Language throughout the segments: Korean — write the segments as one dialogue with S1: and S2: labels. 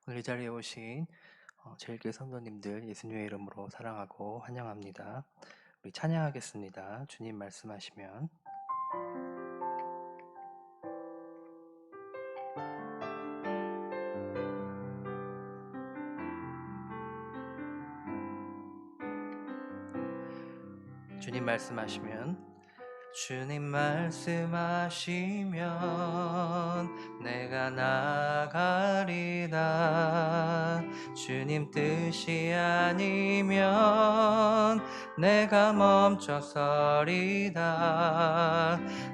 S1: 오늘 이 자리에 오신 제일교회 성도님들 예수님의 이름으로 사랑하고 환영합니다. 우리 찬양하겠습니다. 주님 말씀하시면. 주님 말씀하시면. 주님 말씀하시면 내가 나가리라. 주님 뜻이 아니면 내가 멈춰서리다.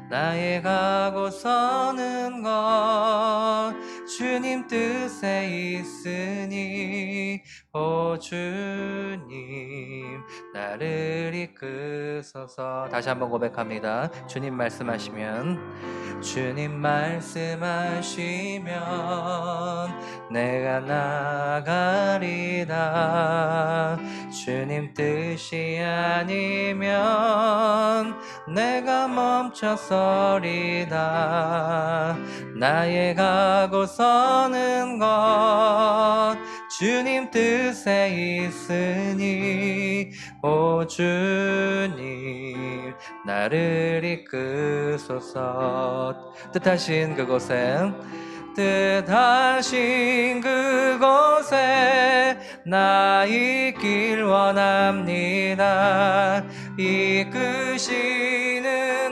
S1: 나의 가고 서는 것 주님 뜻에 있으니 오 주님 나를 이끄소서. 다시 한번 고백합니다. 주님 말씀하시면. 주님 말씀하시면 내가 나가리라. 주님 뜻이 아니면 내가 멈춰서리다. 나의 가고 서는 것 주님 뜻에 있으니 오 주님 나를 이끄소서. 뜻하신 그곳에 나 있길 원합니다. 이끄시는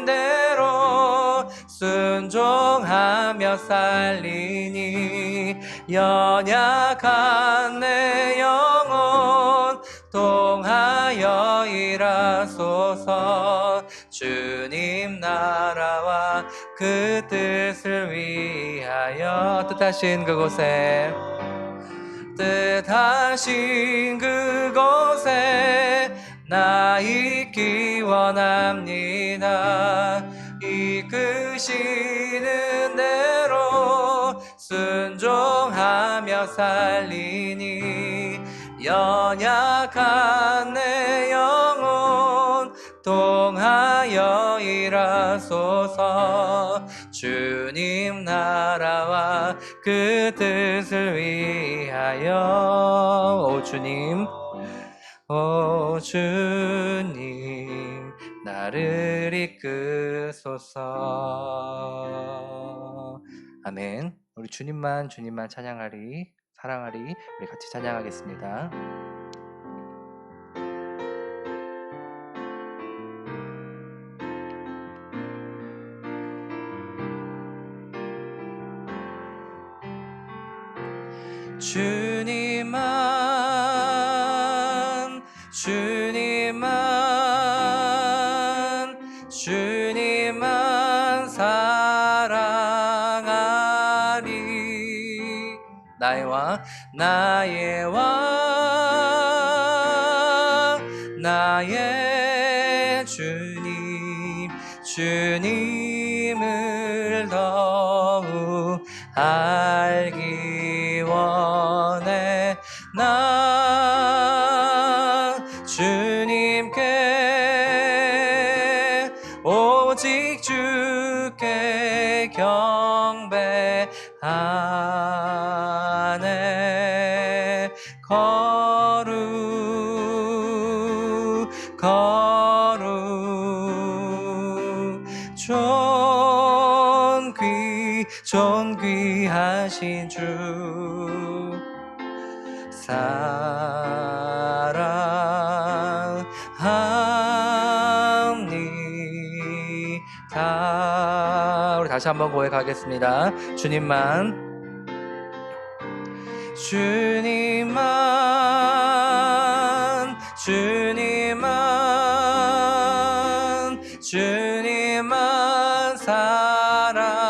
S1: 대로 순종하며 살리니 연약한 내 영혼 통하여 일하소서. 주님 나라와 그 뜻을 위하여 뜻하신 그곳에 나 있기 원합니다. 이끄시는 대로 순종하며 살리니 연약한 내 영혼 통하여 일하소서. 주님 나라와 그 뜻을 위하여 오 주님 나를 이끄소서. 아멘. 우리 주님만 찬양하리 사랑하리. 우리 같이 찬양하겠습니다. 주님만 사랑하리. 나의 왕 나의 주님을 더욱 알기 원해. 나 주님께 오직 주께 경배하네. 존귀하신 주 사랑합니다. 우리 다시 한번 고백하겠습니다. 주님만 사랑하리.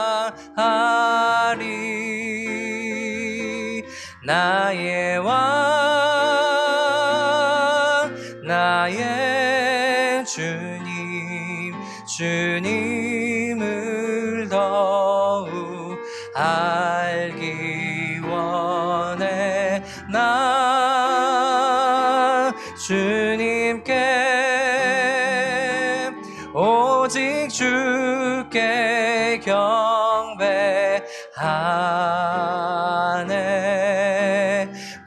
S1: 나의 왕 나의 주님을 더욱 알기 원해. 나 주님께 오직 주께 경배하네.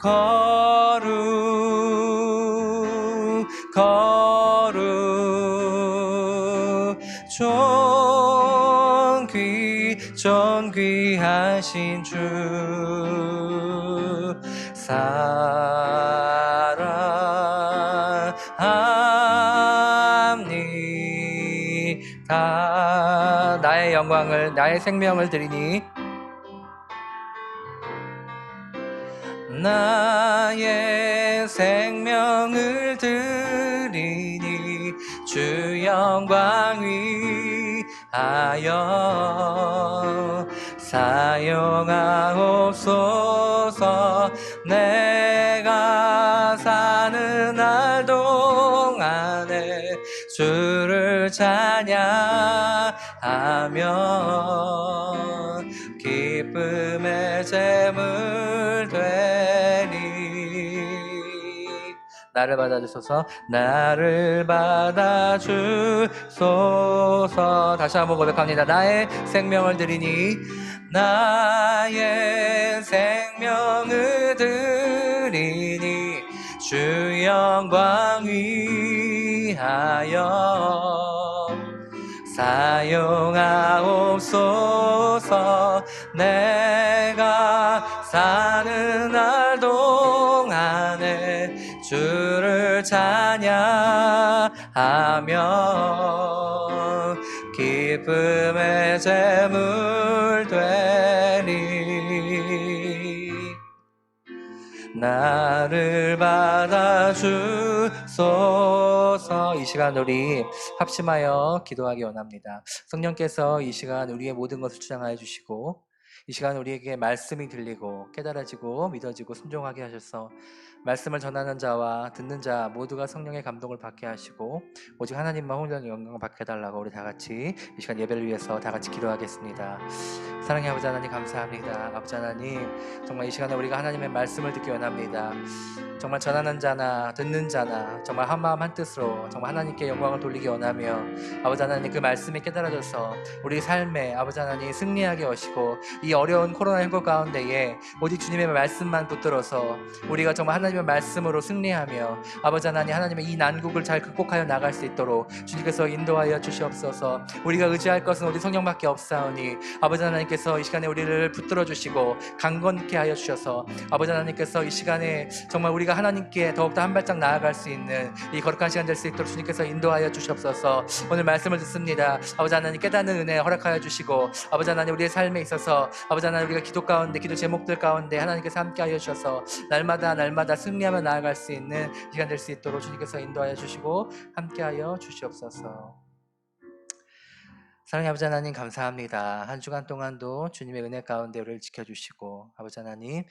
S1: 거룩 거룩 존귀하신 주 사랑합니다. 나의 영광을 나의 생명을 드리니 나의 생명을 드리니 주 영광 위하여 사용하옵소서. 내가 사는 날 동안에 주를 찬양하며 기쁨의 제물 되리. 나를 받아주소서. 나를 받아주소서. 다시 한번 고백합니다. 나의 생명을 드리니 나의 생명을 드리니 주 영광 위하여 사용하옵소서. 내가 사는 날 동안에 주를 찬양하며 기쁨의 제물 되리. 나를 받아주소서. 이 시간 우리 합심하여 기도하기 원합니다. 성령께서 이 시간 우리의 모든 것을 주장하여 주시고 이 시간 우리에게 말씀이 들리고 깨달아지고 믿어지고 순종하게 하셔서 말씀을 전하는 자와 듣는 자 모두가 성령의 감동을 받게 하시고 오직 하나님만 혼자 영광을 받게 해달라고 우리 다 같이 이 시간 예배를 위해서 다 같이 기도하겠습니다. 사랑의 아버지 하나님 감사합니다. 아버지 하나님 정말 이 시간에 우리가 하나님의 말씀을 듣기 원합니다. 정말 전하는 자나 듣는 자나 정말 한마음 한뜻으로 정말 하나님께 영광을 돌리기 원하며 아버지 하나님 그 말씀이 깨달아져서 우리 삶에 아버지 하나님 승리하게 하시고 이 어려운 코로나19 가운데에 오직 주님의 말씀만 붙들어서 우리가 정말 하나님의 말씀으로 승리하며 아버지 하나님의 이 난국을 잘 극복하여 나갈 수 있도록 주님께서 인도하여 주시옵소서. 우리가 의지할 것은 우리 성령밖에 없사오니 아버지 하나님께서 이 시간에 우리를 붙들어 주시고 강건케 하여 주셔서 아버지 하나님께서 이 시간에 정말 우리가 하나님께 더욱더 한 발짝 나아갈 수 있는 이 거룩한 시간 될 수 있도록 주님께서 인도하여 주시옵소서. 오늘 말씀을 듣습니다. 아버지 하나님 깨닫는 은혜 허락하여 주시고 아버지 하나님 우리의 삶에 있어서 아버지 하나님 우리가 기도 가운데 기도 제목들 가운데 하나님께서 함께 하여 주셔서 날마다 승리하며 나아갈 수 있는 시간 될 수 있도록 주님께서 인도하여 주시고 함께 하여 주시옵소서. 사랑의 아버지 하나님 감사합니다. 한 주간 동안도 주님의 은혜 가운데 우리를 지켜주시고 아버지 하나님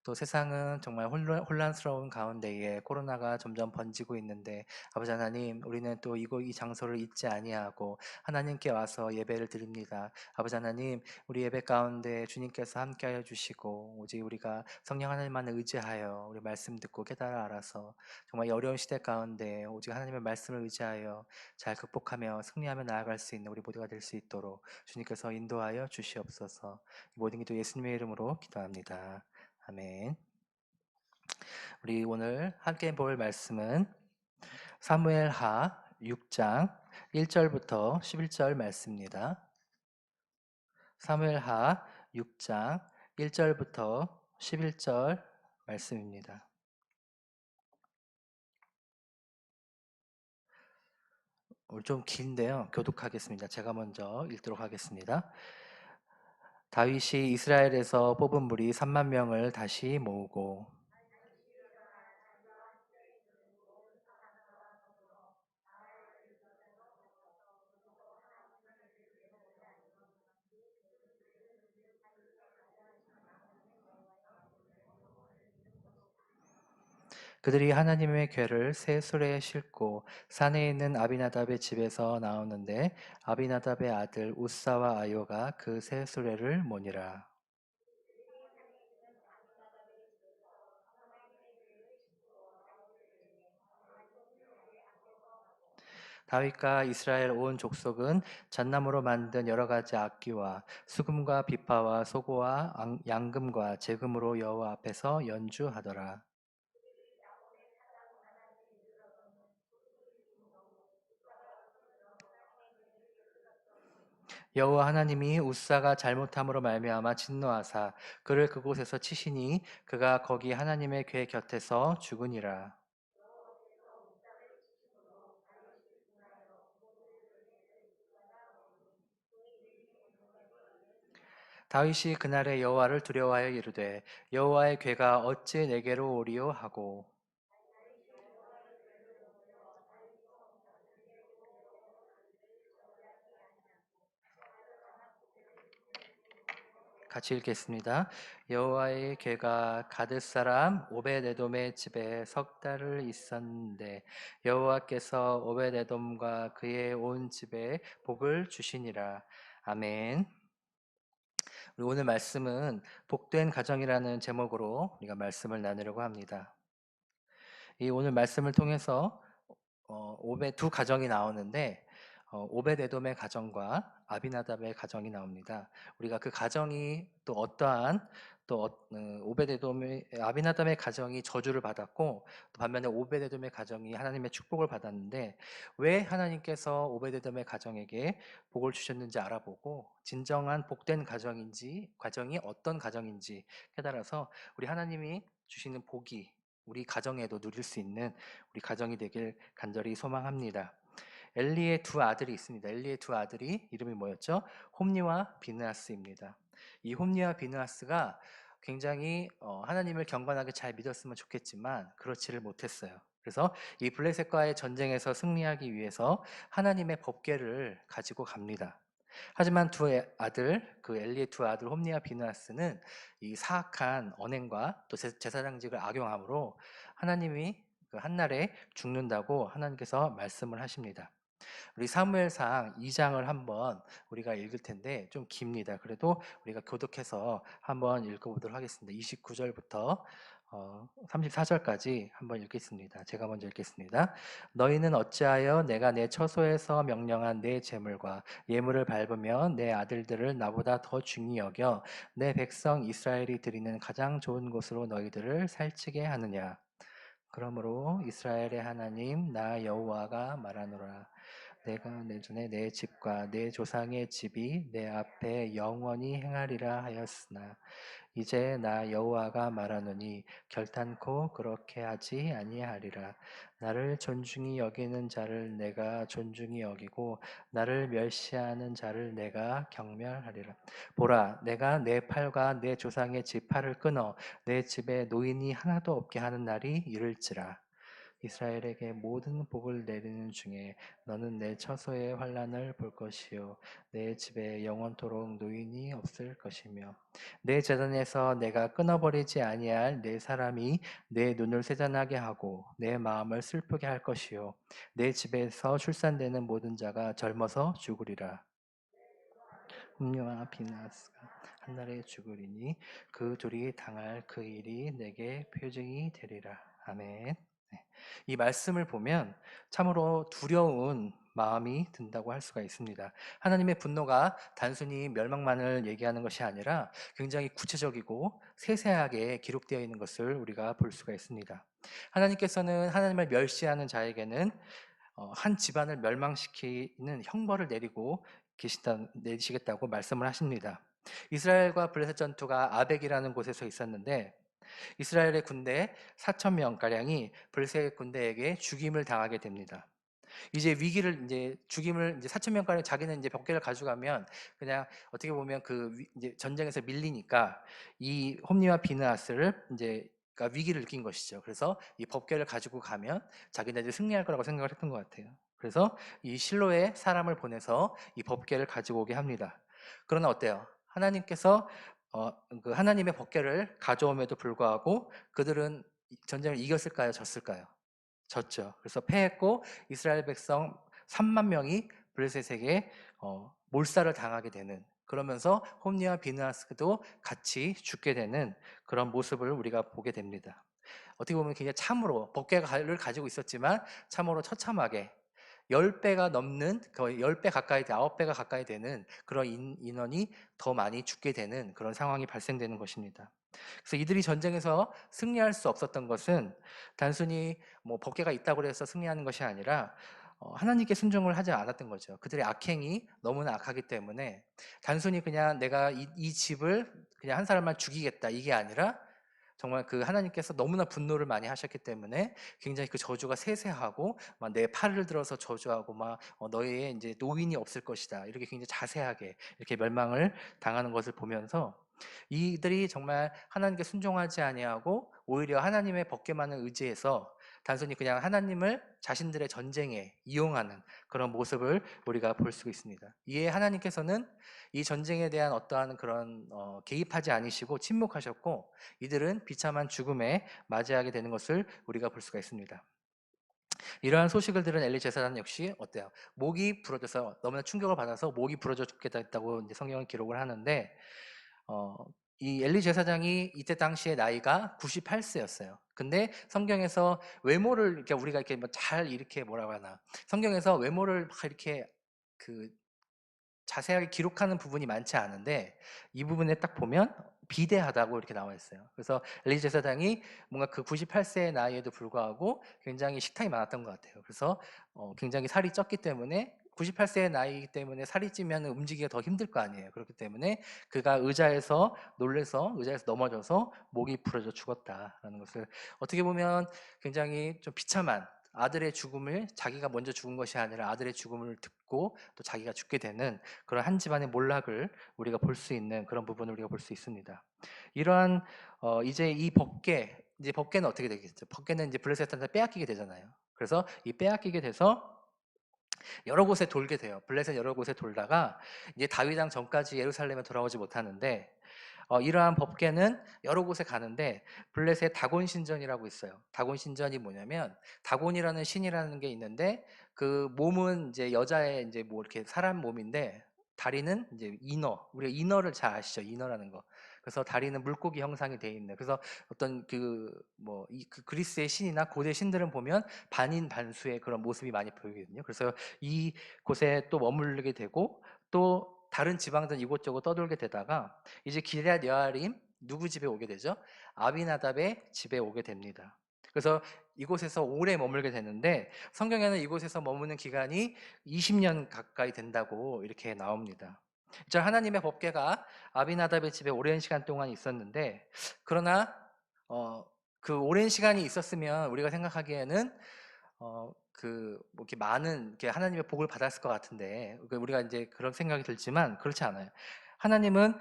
S1: 또 세상은 정말 혼란스러운 가운데에 코로나가 점점 번지고 있는데 아버지 하나님 우리는 또 이 장소를 잊지 아니하고 하나님께 와서 예배를 드립니다. 아버지 하나님 우리 예배 가운데 주님께서 함께하여 주시고 오직 우리가 성령 하나님만을 의지하여 우리 말씀 듣고 깨달아 알아서 정말 이 어려운 시대 가운데 오직 하나님의 말씀을 의지하여 잘 극복하며 승리하며 나아갈 수 있는 우리 모두가 될 수 있도록 주님께서 인도하여 주시옵소서. 모든 기도 예수님의 이름으로 기도합니다. 아멘. 우리 오늘 함께 볼 말씀은 사무엘하 6장 1절부터 11절 말씀입니다. 사무엘하 6장 1절부터 11절 말씀입니다. 오늘 좀 긴데요. 교독하겠습니다. 제가 먼저 읽도록 하겠습니다. 다윗이 이스라엘에서 뽑은 무리 3만 명을 다시 모으고 그들이 하나님의 궤를 새 수레에 싣고 산에 있는 아비나답의 집에서 나오는데 아비나답의 아들 우사와 아요가 그 새 수레를 모니라. 다윗과 이스라엘 온 족속은 잣나무로 만든 여러 가지 악기와 수금과 비파와 소고와 양금과 제금으로 여호와 앞에서 연주하더라. 여호와 하나님이 우사가 잘못함으로 말미암아 진노하사 그를 그곳에서 치시니 그가 거기 하나님의 궤 곁에서 죽으니라. 다윗이 그날에 여호와를 두려워하여 이르되 여호와의 궤가 어찌 내게로 오리요 하고. 같이 읽겠습니다. 여호와의 궤가 가드 사람 오베데돔의 집에 석 달을 있었는데 여호와께서 오베데돔과 그의 온 집에 복을 주시니라. 아멘. 우리 오늘 말씀은 복된 가정이라는 제목으로 우리가 말씀을 나누려고 합니다. 이 오늘 말씀을 통해서 두 가정이 나오는데 오벳에돔의 가정과 아비나답의 가정이 나옵니다. 우리가 그 가정이 또 어떠한 오벳에돔의 아비나답의 가정이 저주를 받았고 또 반면에 오벳에돔의 가정이 하나님의 축복을 받았는데 왜 하나님께서 오벳에돔의 가정에게 복을 주셨는지 알아보고 진정한 복된 가정이 어떤 가정인지 깨달아서 우리 하나님이 주시는 복이 우리 가정에도 누릴 수 있는 우리 가정이 되길 간절히 소망합니다. 엘리의 두 아들이 있습니다. 엘리의 두 아들이 이름이 뭐였죠? 홈니와 비느하스입니다. 이 홈니와 비느하스가 굉장히 하나님을 경건하게 잘 믿었으면 좋겠지만 그렇지를 못했어요. 그래서 이 블레셋과의 전쟁에서 승리하기 위해서 하나님의 법궤를 가지고 갑니다. 하지만 그 엘리의 두 아들 홈니와 비느하스는 이 사악한 언행과 또 제사장직을 악용함으로 하나님이 그 한날에 죽는다고 하나님께서 말씀을 하십니다. 우리 사무엘상 2장을 한번 우리가 읽을 텐데 좀 깁니다. 그래도 우리가 교독해서 한번 읽어보도록 하겠습니다. 29절부터 34절까지 한번 읽겠습니다. 제가 먼저 읽겠습니다. 너희는 어찌하여 내가 내 처소에서 명령한 내 재물과 예물을 밟으며 내 아들들을 나보다 더 중히 여겨 내 백성 이스라엘이 드리는 가장 좋은 곳으로 너희들을 살찌게 하느냐. 그러므로 이스라엘의 하나님 나 여호와가 말하노라. 내가 내전에 내 집과 내 조상의 집이 내 앞에 영원히 행하리라 하였으나 이제 나 여호와가 말하노니 결단코 그렇게 하지 아니하리라. 나를 존중히 여기는 자를 내가 존중히 여기고 나를 멸시하는 자를 내가 경멸하리라. 보라, 내가 내 팔과 내 조상의 집 팔을 끊어 내 집에 노인이 하나도 없게 하는 날이 이를지라. 이스라엘에게 모든 복을 내리는 중에 너는 내 처소의 환난을 볼 것이요 내 집에 영원토록 노인이 없을 것이며 내 재단에서 내가 끊어버리지 아니할 내 사람이 내 눈을 세잔하게 하고 내 마음을 슬프게 할 것이요 내 집에서 출산되는 모든 자가 젊어서 죽으리라. 음료와 비나스가 한날에 죽으리니 그 둘이 당할 그 일이 내게 표징이 되리라. 아멘. 네. 이 말씀을 보면 참으로 두려운 마음이 든다고 할 수가 있습니다. 하나님의 분노가 단순히 멸망만을 얘기하는 것이 아니라 굉장히 구체적이고 세세하게 기록되어 있는 것을 우리가 볼 수가 있습니다. 하나님께서는 하나님을 멸시하는 자에게는 한 집안을 멸망시키는 형벌을 내리시겠다고 말씀을 하십니다. 이스라엘과 블레셋 전투가 아벡이라는 곳에서 있었는데 이스라엘의 군대 4천 명가량이 블레셋 군대에게 죽임을 당하게 됩니다. 이제 죽임을 이제 4천 명가량 자기는 이제 벽계를 가져가면 그냥 어떻게 보면 이제 전쟁에서 밀리니까 이 홈리와 비느하스를 이제 그러니까 위기를 느낀 것이죠. 그래서 이 법궤를 가지고 가면 자기네들이 승리할 거라고 생각을 했던 것 같아요. 그래서 이 실로에 사람을 보내서 이 법궤를 가지고 오게 합니다. 그러나 어때요? 하나님께서 어, 그 하나님의 법궤를 가져옴에도 불구하고 그들은 전쟁을 이겼을까요? 졌을까요? 졌죠. 그래서 패했고 이스라엘 백성 3만 명이 블레셋에게 몰살을 당하게 되는 그러면서 홈리와 비느하스도 같이 죽게 되는 그런 모습을 우리가 보게 됩니다. 어떻게 보면 굉장히 참으로 법궤를 가지고 있었지만 참으로 처참하게 10배가 넘는, 거의 10배 가까이, 9배가 가까이 되는 그런 인원이 더 많이 죽게 되는 그런 상황이 발생되는 것입니다. 그래서 이들이 전쟁에서 승리할 수 없었던 것은 단순히 뭐 법궤가 있다고 해서 승리하는 것이 아니라 하나님께 순종을 하지 않았던 거죠. 그들의 악행이 너무나 악하기 때문에 단순히 그냥 내가 이 집을 그냥 한 사람만 죽이겠다 이게 아니라 정말 그 하나님께서 너무나 분노를 많이 하셨기 때문에 굉장히 그 저주가 세세하고 막 내 팔을 들어서 저주하고 막 너의 이제 노인이 없을 것이다 이렇게 굉장히 자세하게 이렇게 멸망을 당하는 것을 보면서 이들이 정말 하나님께 순종하지 아니하고 오히려 하나님의 법궤만을 의지해서 단순히 그냥 하나님을 자신들의 전쟁에 이용하는 그런 모습을 우리가 볼 수 있습니다. 이에 하나님께서는 이 전쟁에 대한 어떠한 그런 개입하지 않으시고 침묵하셨고 이들은 비참한 죽음에 맞이하게 되는 것을 우리가 볼 수가 있습니다. 이러한 소식을 들은 엘리 제사장 역시 어때요? 목이 부러져서 너무나 충격을 받아서 목이 부러져 죽겠다 했다고 이제 성경은 기록을 하는데 어, 이 엘리 제사장이 이때 당시의 나이가 98세였어요. 근데 성경에서 외모를 이렇게 우리가 이렇게 뭐잘 이렇게 뭐라고 하나 성경에서 외모를 막 이렇게 그 자세하게 기록하는 부분이 많지 않은데 이 부분에 딱 보면 비대하다고 이렇게 나와 있어요. 그래서 엘리 제사장이 뭔가 그 98세의 나이에도 불구하고 굉장히 식탐이 많았던 것 같아요. 그래서 굉장히 살이 쪘기 때문에 98세의 나이이기 때문에 살이 찌면 움직이기가 더 힘들 거 아니에요. 그렇기 때문에 그가 의자에서 놀래서 의자에서 넘어져서 목이 부러져 죽었다라는 것을 어떻게 보면 굉장히 좀 비참한 아들의 죽음을 자기가 먼저 죽은 것이 아니라 아들의 죽음을 듣고 또 자기가 죽게 되는 그런 한 집안의 몰락을 우리가 볼 수 있는 그런 부분을 우리가 볼 수 있습니다. 이러한 이제 이 이제 법궤는 어떻게 되겠죠? 법궤는 이제 블레셋한테 빼앗기게 되잖아요. 그래서 이 빼앗기게 돼서 여러 곳에 돌게 돼요. 블레셋 여러 곳에 돌다가 이제 다윗 왕 전까지 예루살렘에 돌아오지 못하는데 이러한 법궤는 여러 곳에 가는데 블레셋 다곤 신전이라고 있어요. 다곤 신전이 뭐냐면 다곤이라는 신이라는 게 있는데 그 몸은 이제 여자의 이제 뭐 이렇게 사람 몸인데 다리는 이제 인어. 우리가 인어를 잘 아시죠? 인어라는 거. 그래서 다리는 물고기 형상이 돼 있는. 그래서 어떤 그 뭐 이 그 그리스의 신이나 고대 신들은 보면 반인 반수의 그런 모습이 많이 보이거든요. 그래서 이 곳에 또 머무르게 되고 또 다른 지방들 이곳저곳 떠돌게 되다가 이제 기럇 여아림 누구 집에 오게 되죠? 아비나답의 집에 오게 됩니다. 그래서 이곳에서 오래 머물게 되는데 성경에는 이곳에서 머무는 기간이 20년 가까이 된다고 이렇게 나옵니다. 자, 하나님의 법궤가 아비나답의 집에 오랜 시간 동안 있었는데 그러나 그 오랜 시간이 있었으면 우리가 생각하기에는 뭐 이렇게 많은 이렇게 하나님의 복을 받았을 것 같은데 우리가 이제 그런 생각이 들지만 그렇지 않아요. 하나님은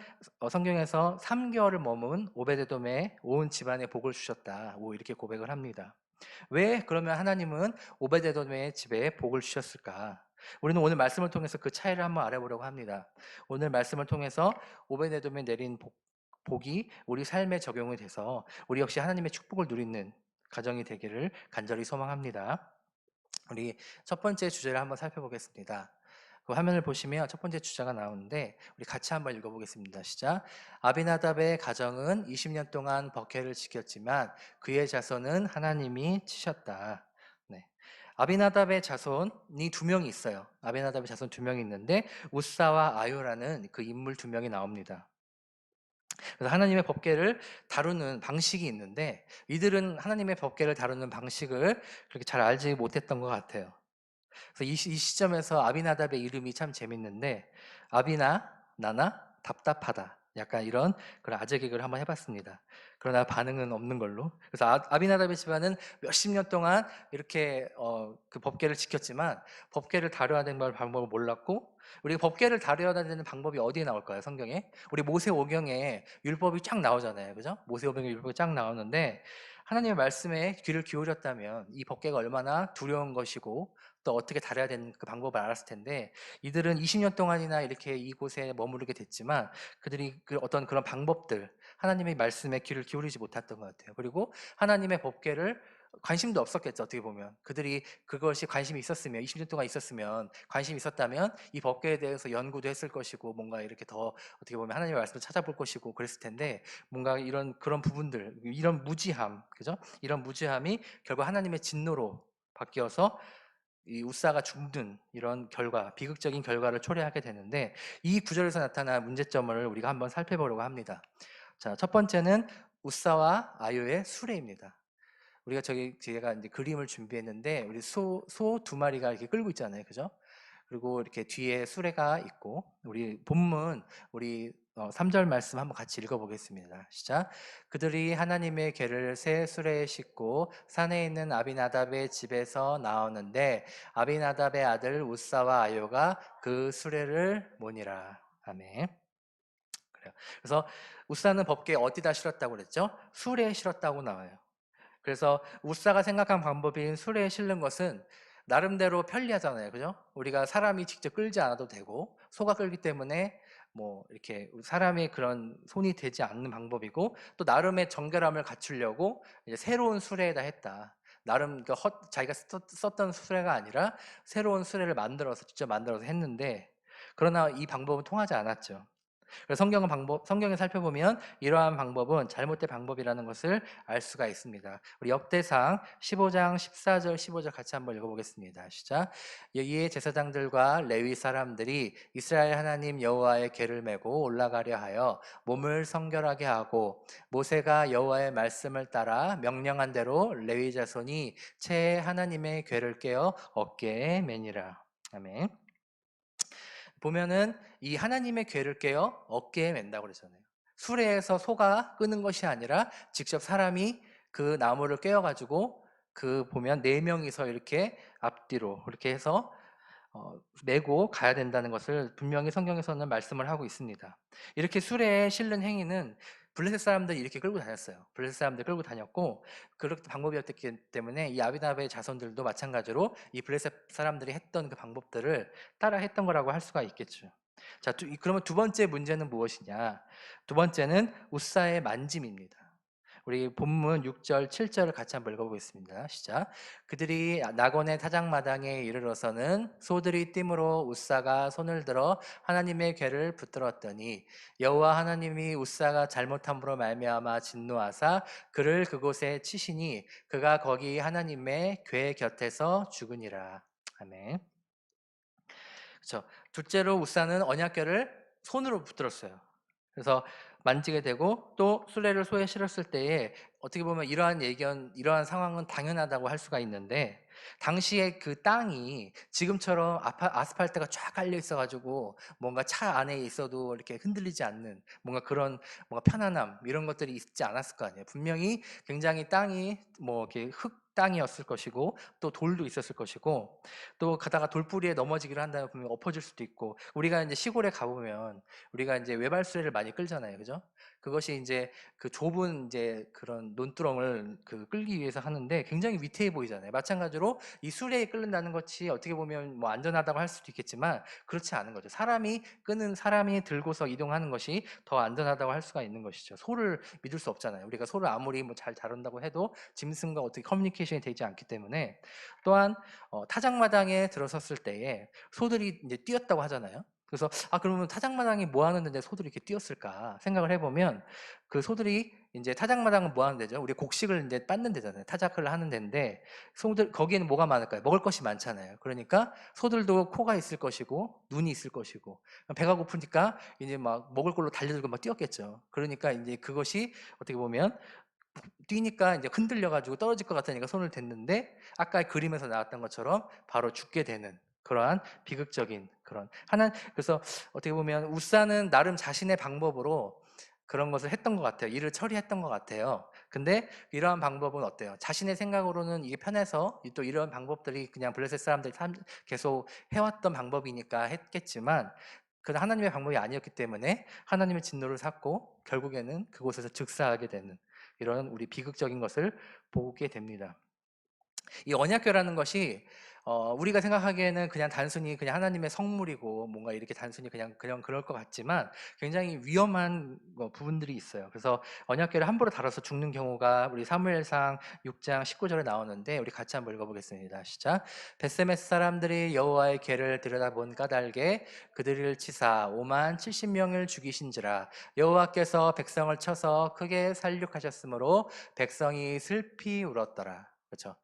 S1: 성경에서 3개월을 머문 오베데돔의 온 집안에 복을 주셨다. 이렇게 고백을 합니다. 왜 그러면 하나님은 오베데돔의 집에 복을 주셨을까? 우리는 오늘 말씀을 통해서 그 차이를 한번 알아보려고 합니다. 오늘 말씀을 통해서 오베데돔에 내린 복이 우리 삶에 적용이 돼서 우리 역시 하나님의 축복을 누리는 가정이 되기를 간절히 소망합니다. 우리 첫 번째 주제를 한번 살펴보겠습니다. 그 화면을 보시면 첫 번째 주제가 나오는데 우리 같이 한번 읽어보겠습니다. 시작. 아비나답의 가정은 20년 동안 법궤를 지켰지만 그의 자손은 하나님이 치셨다. 네. 아비나답의 자손이 두 명이 있어요. 아비나답의 자손 두 명이 있는데 우사와 아요라는 그 인물 두 명이 나옵니다. 그래서 하나님의 법궤를 다루는 방식이 있는데 이들은 하나님의 법궤를 다루는 방식을 그렇게 잘 알지 못했던 것 같아요. 그래서 이 시점에서 아비나답의 이름이 참 재밌는데 나나 답답하다. 약간 이런 그런 아재 개그를 한번 해봤습니다. 그러나 반응은 없는 걸로. 그래서 아비나답의 집안은 몇십 년 동안 이렇게 그 법궤를 지켰지만 법궤를 다뤄야 되는 방법을 몰랐고 우리 법궤를 다뤄야 되는 방법이 어디에 나올까요? 성경에 우리 모세오경에 율법이 쫙 나오잖아요, 그죠? 모세오경에 율법이 쫙 나오는데 하나님의 말씀에 귀를 기울였다면 이 법궤가 얼마나 두려운 것이고 또 어떻게 다뤄야 되는 그 방법을 알았을 텐데 이들은 20년 동안이나 이렇게 이곳에 머무르게 됐지만 그들이 그 어떤 그런 방법들 하나님의 말씀에 귀를 기울이지 못했던 것 같아요. 그리고 하나님의 법궤를 관심도 없었겠죠. 어떻게 보면 그들이 그것이 관심이 있었으면 20년 동안 있었으면 관심이 있었다면 이 법궤에 대해서 연구도 했을 것이고 뭔가 이렇게 더 어떻게 보면 하나님의 말씀을 찾아볼 것이고 그랬을 텐데 뭔가 이런 그런 부분들 이런 무지함 그죠? 이런 무지함이 결국 하나님의 진노로 바뀌어서 이 우사가 죽는 이런 결과, 비극적인 결과를 초래하게 되는데 이 구절에서 나타난 문제점을 우리가 한번 살펴보려고 합니다. 자, 첫 번째는 우사와 아요의 수레입니다. 우리가 제가 이제 그림을 준비했는데 우리 소 두 마리가 이렇게 끌고 있잖아요, 그죠? 그리고 이렇게 뒤에 수레가 있고 우리 본문 우리 3절 말씀 한번 같이 읽어보겠습니다. 시작. 그들이 하나님의 궤를 새 수레에 싣고 산에 있는 아비나답의 집에서 나오는데 아비나답의 아들 우사와 아요가 그 수레를 모니라. 아멘. 그래요. 그래서 우사는 법궤 어디다 실었다고 그랬죠? 수레에 실었다고 나와요. 그래서 우사가 생각한 방법인 수레에 실는 것은 나름대로 편리하잖아요. 그죠? 우리가 사람이 직접 끌지 않아도 되고 소가 끌기 때문에 뭐 이렇게 사람의 그런 손이 되지 않는 방법이고 또 나름의 정결함을 갖추려고 이제 새로운 수레에다 했다. 나름 자기가 썼던 수레가 아니라 새로운 수레를 만들어서 직접 만들어서 했는데 그러나 이 방법은 통하지 않았죠. 그래서 성경을 살펴보면 이러한 방법은 잘못된 방법이라는 것을 알 수가 있습니다. 우리 역대상 15장 14절 15절 같이 한번 읽어보겠습니다. 시작. 이에 제사장들과 레위 사람들이 이스라엘 하나님 여호와의 궤를 메고 올라가려 하여 몸을 성결하게 하고 모세가 여호와의 말씀을 따라 명령한 대로 레위 자손이 채 하나님의 궤를 깨어 어깨에 매니라. 아멘. 보면은 이 하나님의 궤를 깨어 어깨에 맨다고 그러잖아요. 수레에서 소가 끄는 것이 아니라 직접 사람이 그 나무를 깨어가지고 그 보면 네 명이서 이렇게 앞뒤로 이렇게 해서 메고 가야 된다는 것을 분명히 성경에서는 말씀을 하고 있습니다. 이렇게 수레에 실는 행위는 블레셋 사람들이 이렇게 끌고 다녔어요. 블레셋 사람들이 끌고 다녔고 그렇게 방법이었기 때문에 이 아비나베의 자손들도 마찬가지로 이 블레셋 사람들이 했던 그 방법들을 따라 했던 거라고 할 수가 있겠죠. 자, 그러면 두 번째 문제는 무엇이냐? 두 번째는 우사의 만짐입니다. 우리 본문 6절, 7절을 같이 한번 읽어보겠습니다. 시작. 그들이 낙원의 타작마당에 이르러서는 소들이 띠므로 우사가 손을 들어 하나님의 궤를 붙들었더니 여호와 하나님이 우사가 잘못함으로 말미암아 진노하사 그를 그곳에 치시니 그가 거기 하나님의 궤 곁에서 죽으니라. 아멘. 그렇죠. 둘째로 우사는 언약궤를 손으로 붙들었어요. 그래서 만지게 되고 또 순례를 소에 실었을 때에 어떻게 보면 이러한 상황은 당연하다고 할 수가 있는데 당시에 그 땅이 지금처럼 아스팔트가 쫙 깔려 있어가지고 뭔가 차 안에 있어도 이렇게 흔들리지 않는 뭔가 그런 뭔가 편안함 이런 것들이 있지 않았을 거 아니에요. 분명히 굉장히 땅이 뭐 이렇게 흙 땅이었을 것이고 또 돌도 있었을 것이고 또 가다가 돌뿌리에 넘어지기를 한다면 분명 엎어질 수도 있고 우리가 이제 시골에 가보면 우리가 이제 외발수레를 많이 끌잖아요, 그죠? 그것이 이제 그 좁은 이제 그런 논두렁을 끌기 위해서 하는데 굉장히 위태해 보이잖아요. 마찬가지로 이 수레에 끌는다는 것이 어떻게 보면 뭐 안전하다고 할 수도 있겠지만 그렇지 않은 거죠. 사람이 들고서 이동하는 것이 더 안전하다고 할 수가 있는 것이죠. 소를 믿을 수 없잖아요. 우리가 소를 아무리 뭐 잘 다룬다고 해도 짐승과 어떻게 커뮤니케이션이 되지 않기 때문에 또한 타작마당에 들어섰을 때에 소들이 이제 뛰었다고 하잖아요. 그래서 그러면 타작마당이 뭐 하는 데인데 소들이 이렇게 뛰었을까 생각을 해보면 그 소들이 이제 타작마당은 뭐 하는 데죠? 우리 곡식을 이제 빻는 데잖아요. 타작을 하는 데인데 소들 거기에는 뭐가 많을까요? 먹을 것이 많잖아요. 그러니까 소들도 코가 있을 것이고 눈이 있을 것이고 배가 고프니까 이제 막 먹을 걸로 달려들고 막 뛰었겠죠. 그러니까 이제 그것이 어떻게 보면 뛰니까 이제 흔들려 가지고 떨어질 것 같으니까 손을 댔는데 아까 그림에서 나왔던 것처럼 바로 죽게 되는 그러한 비극적인 그런 그래서 어떻게 보면 우사는 나름 자신의 방법으로 그런 것을 했던 것 같아요. 일을 처리했던 것 같아요. 근데 이러한 방법은 어때요? 자신의 생각으로는 이게 편해서 또 이런 방법들이 그냥 블레셋 사람들이 계속 해왔던 방법이니까 했겠지만 그 하나님의 방법이 아니었기 때문에 하나님의 진노를 샀고 결국에는 그곳에서 즉사하게 되는 이런 우리 비극적인 것을 보게 됩니다. 이 언약궤라는 것이 우리가 생각하기에는 그냥 단순히 그냥 하나님의 성물이고 뭔가 이렇게 단순히 그냥 그럴 것 같지만 굉장히 위험한 부분들이 있어요. 그래서 언약궤를 함부로 다뤄서 죽는 경우가 우리 사무엘상 6장 19절에 나오는데 우리 같이 한번 읽어보겠습니다. 시작. 벳세메스 사람들이 여호와의 궤를 들여다본 까닭에 그들을 치사 5만 70명을 죽이신지라 여호와께서 백성을 쳐서 크게 살육하셨으므로 백성이 슬피 울었더라. 그렇죠.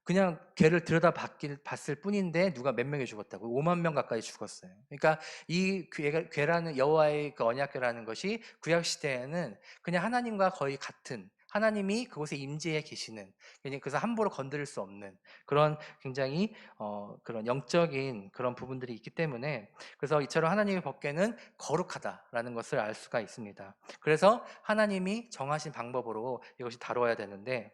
S1: 그냥 걔를 봤을 뿐인데 누가 몇 명이 죽었다고 5만 명 가까이 죽었어요. 그러니까 이 괴라는 여호와의 그 언약궤라는 것이 구약 시대에는 그냥 하나님과 거의 같은 하나님이 그곳에 임재해 계시는 그래서 함부로 건드릴 수 없는 그런 굉장히 그런 영적인 그런 부분들이 있기 때문에 그래서 이처럼 하나님의 법궤는 거룩하다라는 것을 알 수가 있습니다. 그래서 하나님이 정하신 방법으로 이것이 다루어야 되는데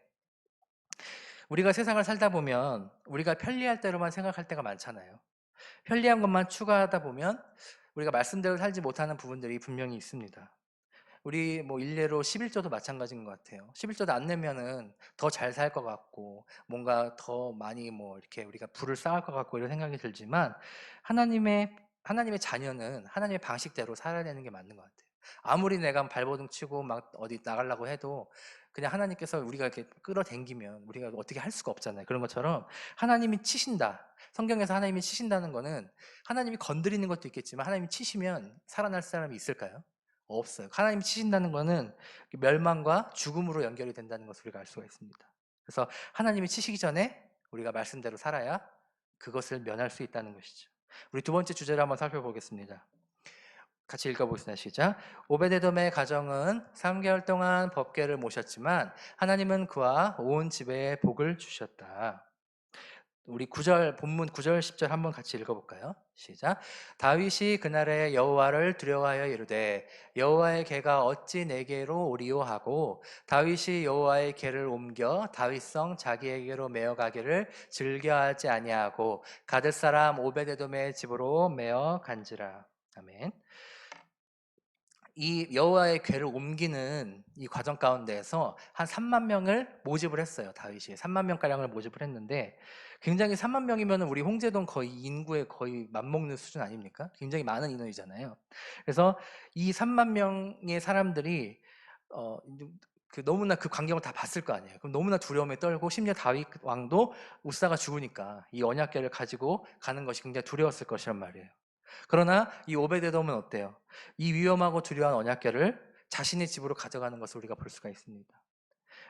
S1: 우리가 세상을 살다 보면 우리가 편리할 대로만 생각할 때가 많잖아요. 편리한 것만 추구하다 보면 우리가 말씀대로 살지 못하는 부분들이 분명히 있습니다. 우리 뭐 일례로 11조도 마찬가지인 것 같아요. 11조도 안 내면은 더 잘 살 것 같고 뭔가 더 많이 뭐 이렇게 우리가 부를 쌓을 것 같고 이런 생각이 들지만 하나님의 자녀는 하나님의 방식대로 살아야 되는 게 맞는 것 같아요. 아무리 내가 발버둥 치고 막 어디 나가려고 해도 그냥 하나님께서 우리가 이렇게 끌어당기면 우리가 어떻게 할 수가 없잖아요. 그런 것처럼 하나님이 치신다. 성경에서 하나님이 치신다는 거는 하나님이 건드리는 것도 있겠지만 하나님이 치시면 살아날 사람이 있을까요? 없어요. 하나님이 치신다는 거는 멸망과 죽음으로 연결이 된다는 것을 우리가 알 수가 있습니다. 그래서 하나님이 치시기 전에 우리가 말씀대로 살아야 그것을 면할 수 있다는 것이죠. 우리 두 번째 주제를 한번 살펴보겠습니다. 같이 읽어보겠습니다. 시작. 오베데돔의 가정은 3개월 동안 법궤를 모셨지만 하나님은 그와 온 집에 복을 주셨다. 우리 본문 9절 10절 한번 같이 읽어볼까요? 시작. 다윗이 그날에 여호와를 두려워하여 이르되 여호와의 궤가 어찌 내게로 오리오 하고 다윗이 여호와의 궤를 옮겨 다윗성 자기에게로 메어 가기를 즐겨하지 아니하고 가드 사람 오베데돔의 집으로 메어 간지라. 아멘. 이 여호와의 궤를 옮기는 이 과정 가운데에서 한 3만 명을 모집을 했어요. 다윗이 3만 명가량을 모집을 했는데 굉장히 3만 명이면 우리 홍제동 거의 인구의 거의 맞먹는 수준 아닙니까? 굉장히 많은 인원이잖아요. 그래서 이 3만 명의 사람들이 어, 너무나 그 광경을 다 봤을 거 아니에요. 그럼 너무나 두려움에 떨고 심지어 다윗 왕도 우사가 죽으니까 이 언약궤를 가지고 가는 것이 굉장히 두려웠을 것이란 말이에요. 그러나 이 오베데돔은 어때요? 이 위험하고 두려운 언약궤를 자신의 집으로 가져가는 것을 우리가 볼 수가 있습니다.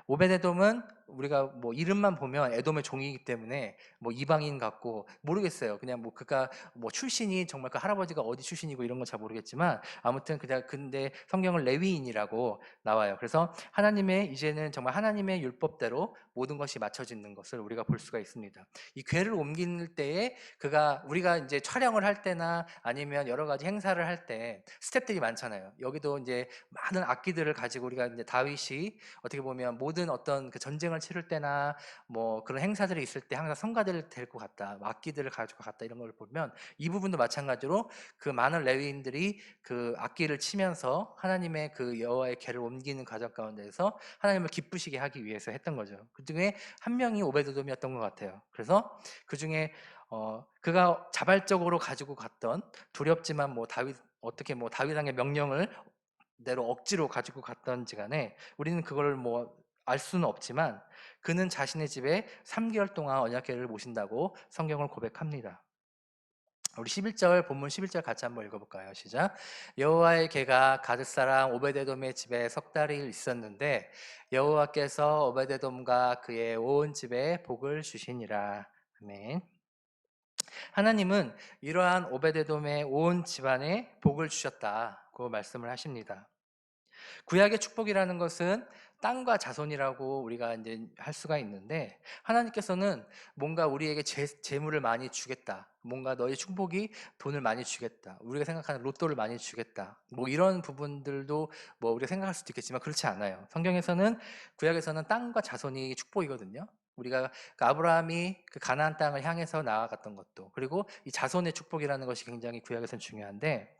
S1: 오베데돔은 우리가 뭐 이름만 보면 에돔의 종이기 때문에 뭐 이방인 같고 모르겠어요. 그냥 뭐 그가 뭐 출신이 정말 그 할아버지가 어디 출신이고 이런 건 잘 모르겠지만 아무튼 그냥 근데 성경은 레위인이라고 나와요. 그래서 하나님의 이제는 정말 하나님의 율법대로 모든 것이 맞춰지는 것을 우리가 볼 수가 있습니다. 이 궤를 옮길 때에 그가 우리가 이제 촬영을 할 때나 아니면 여러 가지 행사를 할 때 스텝들이 많잖아요. 여기도 이제 많은 악기들을 가지고 우리가 이제 다윗이 어떻게 보면 모든 어떤 그 전쟁을 치를 때나 뭐 그런 행사들이 있을 때 항상 성가들을 데리고 갔다, 뭐 악기들을 가지고 갔다 이런 걸 보면 이 부분도 마찬가지로 그 많은 레위인들이 그 악기를 치면서 하나님의 그 여호와의 궤를 옮기는 과정 가운데서 하나님을 기쁘시게 하기 위해서 했던 거죠. 그 중에 한 명이 오베드돔이었던 것 같아요. 그래서 그 중에 그가 자발적으로 가지고 갔던 두렵지만 뭐 다윗 어떻게 뭐 다윗 왕의 명령을 대로 억지로 가지고 갔던지 간에 우리는 그걸 뭐 알 수는 없지만 그는 자신의 집에 3개월 동안 언약궤를 모신다고 성경을 고백합니다. 우리 11절 본문 11절 같이 한번 읽어볼까요? 시작. 여호와의 궤가 가드 사람 오베데돔의 집에 석 달이 있었는데 여호와께서 오베데돔과 그의 온 집에 복을 주시니라. 아멘. 하나님은 이러한 오베데돔의 온 집안에 복을 주셨다고 말씀을 하십니다. 구약의 축복이라는 것은 땅과 자손이라고 우리가 이제 할 수가 있는데 하나님께서는 뭔가 우리에게 재물을 많이 주겠다. 뭔가 너의 축복이 돈을 많이 주겠다. 우리가 생각하는 로또를 많이 주겠다. 뭐 이런 부분들도 뭐 우리가 생각할 수도 있겠지만 그렇지 않아요. 성경에서는 구약에서는 땅과 자손이 축복이거든요. 우리가 그 아브라함이 그 가나안 땅을 향해서 나아갔던 것도 그리고 이 자손의 축복이라는 것이 굉장히 구약에서는 중요한데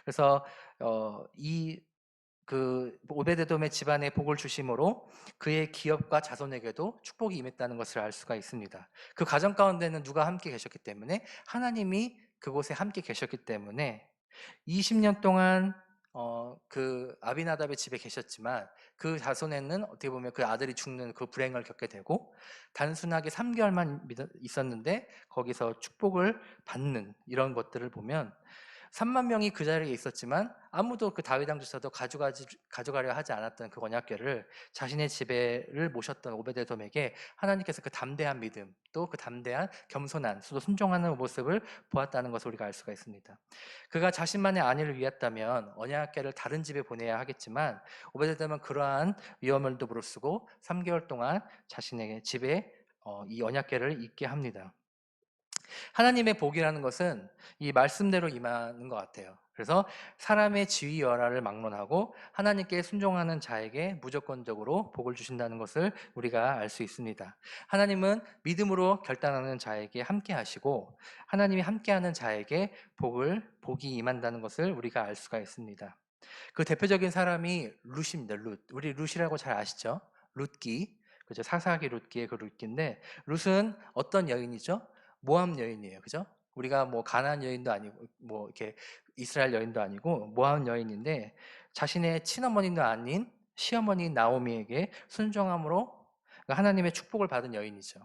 S1: 그래서 이 오베데돔의 집안에 복을 주심으로 그의 기업과 자손에게도 축복이 임했다는 것을 알 수가 있습니다. 그 가정 가운데는 누가 함께 계셨기 때문에 하나님이 그곳에 함께 계셨기 때문에 20년 동안 그 아비나답의 집에 계셨지만 그 자손에는 어떻게 보면 그 아들이 죽는 그 불행을 겪게 되고 단순하게 3개월만 있었는데 거기서 축복을 받는 이런 것들을 보면 3만 명이 그 자리에 있었지만 아무도 그 다윗 왕조차도 가져가려 하지 않았던 그 언약궤를 자신의 집에를 모셨던 오베데돔에게 하나님께서 그 담대한 믿음, 또 그 담대한 겸손한 또 순종하는 모습을 보았다는 것을 우리가 알 수가 있습니다. 그가 자신만의 안위를 위했다면 언약궤를 다른 집에 보내야 하겠지만 오베데돔은 그러한 위험을도 무릅쓰고 3개월 동안 자신에게 집에 이 언약궤를 있게 합니다. 하나님의 복이라는 것은 이 말씀대로 임하는 것 같아요. 그래서 사람의 지위여라를 막론하고 하나님께 순종하는 자에게 무조건적으로 복을 주신다는 것을 우리가 알 수 있습니다. 하나님은 믿음으로 결단하는 자에게 함께 하시고 하나님이 함께하는 자에게 복이 임한다는 것을 우리가 알 수가 있습니다. 그 대표적인 사람이 룻입니다. 룻. 우리 룻이라고 잘 아시죠? 룻기. 그죠? 사사기 룻기의 그 룻기인데 룻은 어떤 여인이죠? 모함 여인이에요. 그죠? 우리가 뭐 가나안 여인도 아니고 뭐 이렇게 이스라엘 여인도 아니고 모함 여인인데 자신의 친어머니도 아닌 시어머니 나오미에게 순종함으로 하나님의 축복을 받은 여인이죠.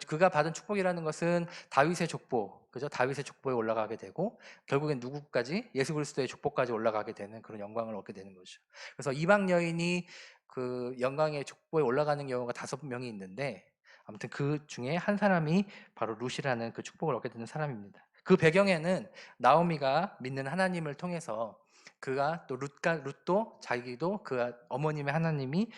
S1: 그가 받은 축복이라는 것은 다윗의 족보, 그죠? 다윗의 족보에 올라가게 되고 결국엔 누구까지 예수 그리스도의 족보까지 올라가게 되는 그런 영광을 얻게 되는 거죠. 그래서 이방 여인이 그 영광의 족보에 올라가는 경우가 5명이 있는데 아무튼 그 중에 한 사람이 바로 룻이라는 그 축복을 얻게 되는 사람입니다. 그 배경에는 나오미가 믿는 하나님을 통해서 그가 또 룻도 자기도 그 어머님의 하나님이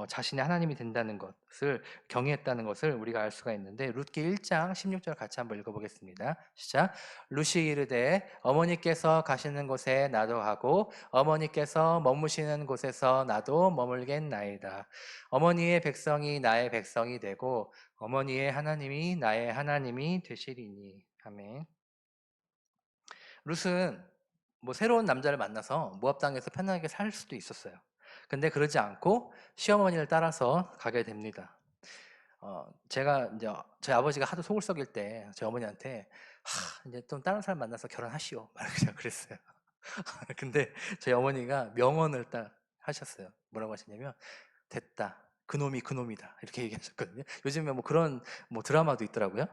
S1: 자신의 하나님이 된다는 것을 경외했다는 것을 우리가 알 수가 있는데 룻기 1장 16절 같이 한번 읽어보겠습니다. 시작. 룻이 이르되 어머니께서 가시는 곳에 나도 가고 어머니께서 머무시는 곳에서 나도 머물겠나이다. 어머니의 백성이 나의 백성이 되고 어머니의 하나님이 나의 하나님이 되시리니. 아멘. 룻은 뭐 새로운 남자를 만나서 모압 땅에서 편하게 살 수도 있었어요. 근데 그러지 않고 시어머니를 따라서 가게 됩니다. 제가 이제 저희 아버지가 하도 속을 썩일 때 저희 어머니한테 이제 좀 다른 사람 만나서 결혼하시오. 막 그냥 그랬어요. 근데 저희 어머니가 명언을 딱 하셨어요. 뭐라고 하셨냐면 됐다. 그놈이 그놈이다. 이렇게 얘기하셨거든요. 요즘에 뭐 그런 뭐 드라마도 있더라고요.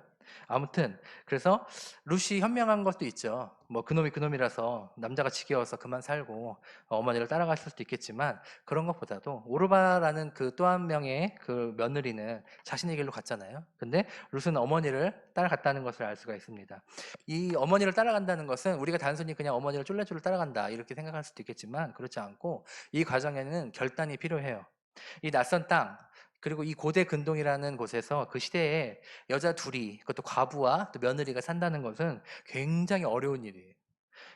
S1: 아무튼 그래서 룻이 현명한 것도 있죠. 뭐 그놈이 그놈이라서 남자가 지겨워서 그만 살고 어머니를 따라갔을 수도 있겠지만 그런 것보다도 오르바라는 그 또 한 명의 그 며느리는 자신의 길로 갔잖아요. 근데 룻은 어머니를 따라갔다는 것을 알 수가 있습니다. 이 어머니를 따라간다는 것은 우리가 단순히 그냥 어머니를 쫄래쫄래 따라간다 이렇게 생각할 수도 있겠지만 그렇지 않고 이 과정에는 결단이 필요해요. 이 낯선 땅, 그리고 이 고대 근동이라는 곳에서 그 시대에 여자 둘이, 그것도 과부와 또 며느리가 산다는 것은 굉장히 어려운 일이에요.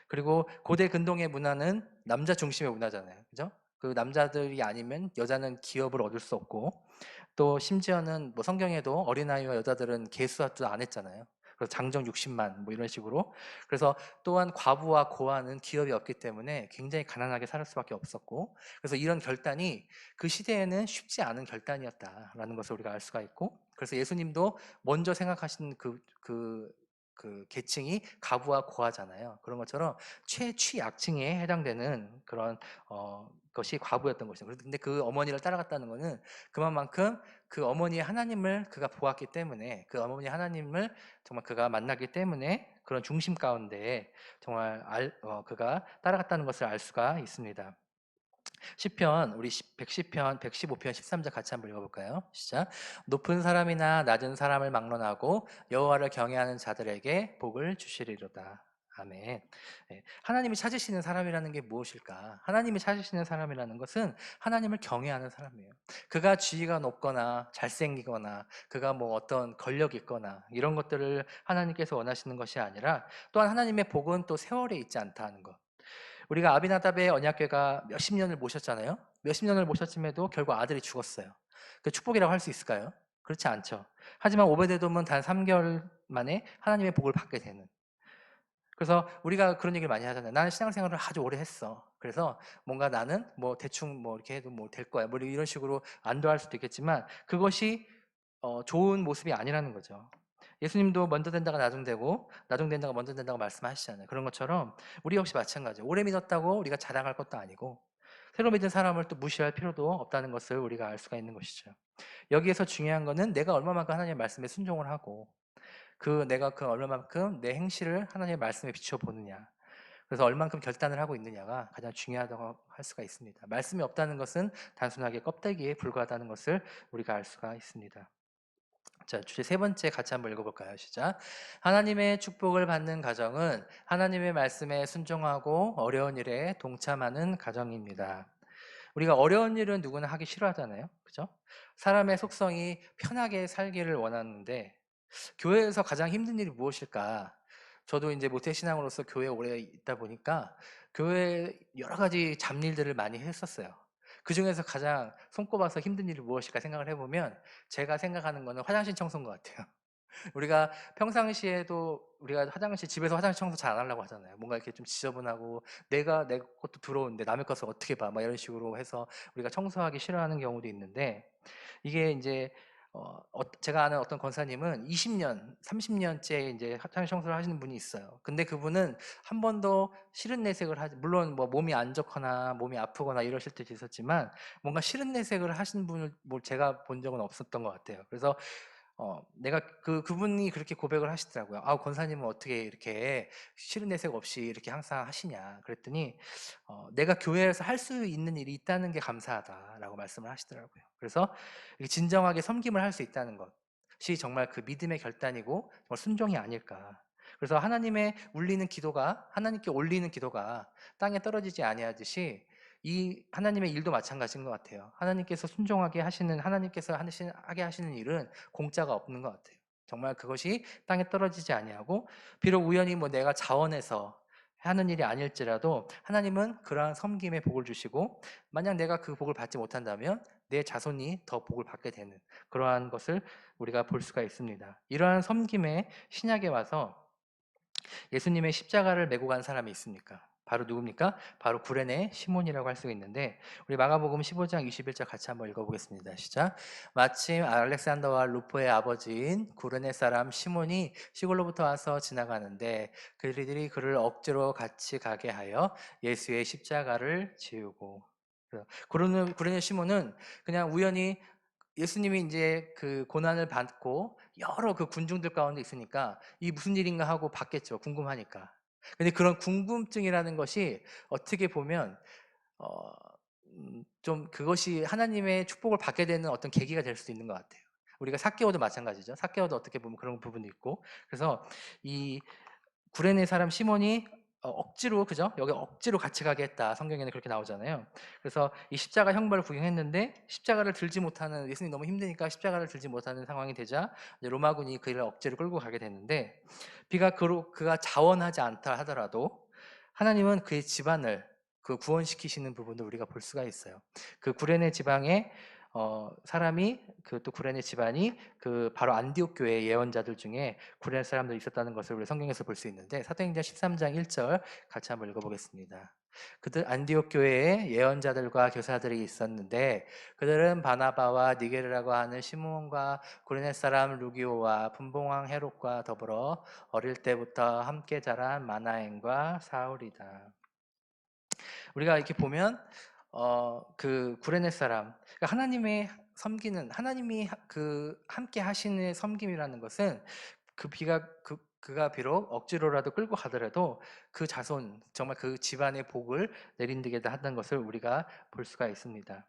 S1: 그리고 고대 근동의 문화는 남자 중심의 문화잖아요. 그죠? 그 남자들이 아니면 여자는 기업을 얻을 수 없고 또 심지어는 뭐 성경에도 어린아이와 여자들은 계수합도 안 했잖아요. 그래서 장정 60만 뭐 이런 식으로. 그래서 또한 과부와 고아는 기업이 없기 때문에 굉장히 가난하게 살 수밖에 없었고 그래서 이런 결단이 그 시대에는 쉽지 않은 결단이었다라는 것을 우리가 알 수가 있고 그래서 예수님도 먼저 생각하신 그 계층이 가부와 고아잖아요. 그런 것처럼 최취약층에 해당되는 그런 것이 과부였던 것이죠. 근데 그 어머니를 따라갔다는 것은 그만큼 그 어머니의 하나님을 그가 보았기 때문에 그 어머니 하나님을 정말 그가 만났기 때문에 그런 중심 가운데 정말 그가 따라갔다는 것을 알 수가 있습니다. 시편 우리 110편, 115편, 13절 같이 한번 읽어볼까요? 시작. 높은 사람이나 낮은 사람을 막론하고 여호와를 경외하는 자들에게 복을 주시리로다. 아멘. 네, 하나님이 찾으시는 사람이라는 게 무엇일까? 하나님이 찾으시는 사람이라는 것은 하나님을 경외하는 사람이에요. 그가 지위가 높거나 잘생기거나 그가 뭐 어떤 권력이 있거나 이런 것들을 하나님께서 원하시는 것이 아니라 또한 하나님의 복은 또 세월에 있지 않다는 것. 우리가 아비나답의 언약궤가 몇십 년을 모셨잖아요. 몇십 년을 모셨음에도 결국 아들이 죽었어요. 그 축복이라고 할 수 있을까요? 그렇지 않죠. 하지만 오베데돔은 단 3개월 만에 하나님의 복을 받게 되는. 그래서 우리가 그런 얘기를 많이 하잖아요. 나는 신앙생활을 아주 오래 했어. 그래서 뭔가 나는 뭐 대충 뭐 이렇게 해도 뭐 될 거야. 뭐 이런 식으로 안도할 수도 있겠지만 그것이 좋은 모습이 아니라는 거죠. 예수님도 먼저 된다가 나중 되고 나중 된다가 먼저 된다고 말씀하시잖아요. 그런 것처럼 우리 역시 마찬가지예요. 오래 믿었다고 우리가 자랑할 것도 아니고 새로 믿은 사람을 또 무시할 필요도 없다는 것을 우리가 알 수가 있는 것이죠. 여기에서 중요한 거는 내가 얼마만큼 하나님의 말씀에 순종을 하고 내가 그 얼마만큼 내 행실을 하나님의 말씀에 비춰보느냐. 그래서 얼만큼 결단을 하고 있느냐가 가장 중요하다고 할 수가 있습니다. 말씀이 없다는 것은 단순하게 껍데기에 불과하다는 것을 우리가 알 수가 있습니다. 자, 주제 세 번째 같이 한번 읽어볼까요? 시작. 하나님의 축복을 받는 가정은 하나님의 말씀에 순종하고 어려운 일에 동참하는 가정입니다. 우리가 어려운 일은 누구나 하기 싫어하잖아요. 그죠? 사람의 속성이 편하게 살기를 원하는데 교회에서 가장 힘든 일이 무엇일까? 저도 이제 모태신앙으로서 교회에 오래 있다 보니까 교회에 여러 가지 잡일들을 많이 했었어요. 그중에서 가장 손꼽아서 힘든 일이 무엇일까 생각을 해보면 제가 생각하는 거는 화장실 청소인 것 같아요. 우리가 평상시에도 우리가 화장실 집에서 화장실 청소 잘 안 하려고 하잖아요. 뭔가 이렇게 좀 지저분하고 내가 내 것도 더러운데 남의 것을 어떻게 봐? 막 이런 식으로 해서 우리가 청소하기 싫어하는 경우도 있는데 이게 이제 제가 아는 어떤 권사님은 20년, 30년째 이제 화장실 청소를 하시는 분이 있어요. 근데 그분은 한 번도 싫은 내색을 하지, 물론 뭐 몸이 안 좋거나 몸이 아프거나 이러실 때도 있었지만 뭔가 싫은 내색을 하시는 분을 뭐 제가 본 적은 없었던 것 같아요. 그래서 내가 그분이 그렇게 고백을 하시더라고요. "아 권사님은 어떻게 이렇게 싫은 내색 없이 이렇게 항상 하시냐." 그랬더니 "내가 교회에서 할 수 있는 일이 있다는 게 감사하다."라고 말씀을 하시더라고요. 그래서 이렇게 진정하게 섬김을 할 수 있다는 것이 정말 그 믿음의 결단이고 정말 순종이 아닐까. 그래서 하나님의 울리는 기도가 하나님께 올리는 기도가 땅에 떨어지지 아니하듯이 이 하나님의 일도 마찬가지인 것 같아요. 하나님께서 순종하게 하시는 하나님께서 하게 하시는 일은 공짜가 없는 것 같아요. 정말 그것이 땅에 떨어지지 아니하고 비록 우연히 뭐 내가 자원해서 하는 일이 아닐지라도 하나님은 그러한 섬김의 복을 주시고 만약 내가 그 복을 받지 못한다면 내 자손이 더 복을 받게 되는 그러한 것을 우리가 볼 수가 있습니다. 이러한 섬김의 신약에 와서 예수님의 십자가를 메고 간 사람이 있습니까? 바로 누굽니까? 바로 구레네 시몬이라고 할 수 있는데 우리 마가복음 15장 21절 같이 한번 읽어보겠습니다. 시작. 마침 알렉산더와 루포의 아버지인 구레네 사람 시몬이 시골로부터 와서 지나가는데 그들이 그를 억지로 같이 가게 하여 예수의 십자가를 지우고 구레네 시몬은 그냥 우연히 예수님이 이제 그 고난을 받고 여러 그 군중들 가운데 있으니까 이 무슨 일인가 하고 봤겠죠. 궁금하니까. 근데 그런 궁금증이라는 것이 어떻게 보면 어 좀 그것이 하나님의 축복을 받게 되는 어떤 계기가 될 수도 있는 것 같아요. 우리가 삭개오도 마찬가지죠. 삭개오도 어떻게 보면 그런 부분도 있고. 그래서 이 구레네 사람 시몬이 억지로 그죠? 여기 억지로 같이 가게 했다. 성경에는 그렇게 나오잖아요. 그래서 이 십자가 형벌을 구경했는데 십자가를 들지 못하는 예수님이 너무 힘드니까 십자가를 들지 못하는 상황이 되자 이제 로마군이 그를 억지로 끌고 가게 되는데 그가 자원하지 않다 하더라도 하나님은 그의 집안을 그 구원시키시는 부분도 우리가 볼 수가 있어요. 그 구레네 지방에 사람이 그 또 구레네 집안이 그 바로 안디옥 교회의 예언자들 중에 구레네 사람들이 있었다는 것을 우리 성경에서 볼 수 있는데 사도행전 13장 1절 같이 한번 읽어보겠습니다. 그들 안디옥 교회에 예언자들과 교사들이 있었는데 그들은 바나바와 니게르라고 하는 시므온과 구레네 사람 루기오와 분봉왕 헤롯과 더불어 어릴 때부터 함께 자란 마나엔과 사울이다. 우리가 이렇게 보면 그 구레네 사람 그러니까 하나님의 섬기는 하나님이 그 함께 하시는 섬김이라는 것은 그가 비록 억지로라도 끌고 가더라도 그 자손 정말 그 집안의 복을 내린다게 한다는 것을 우리가 볼 수가 있습니다.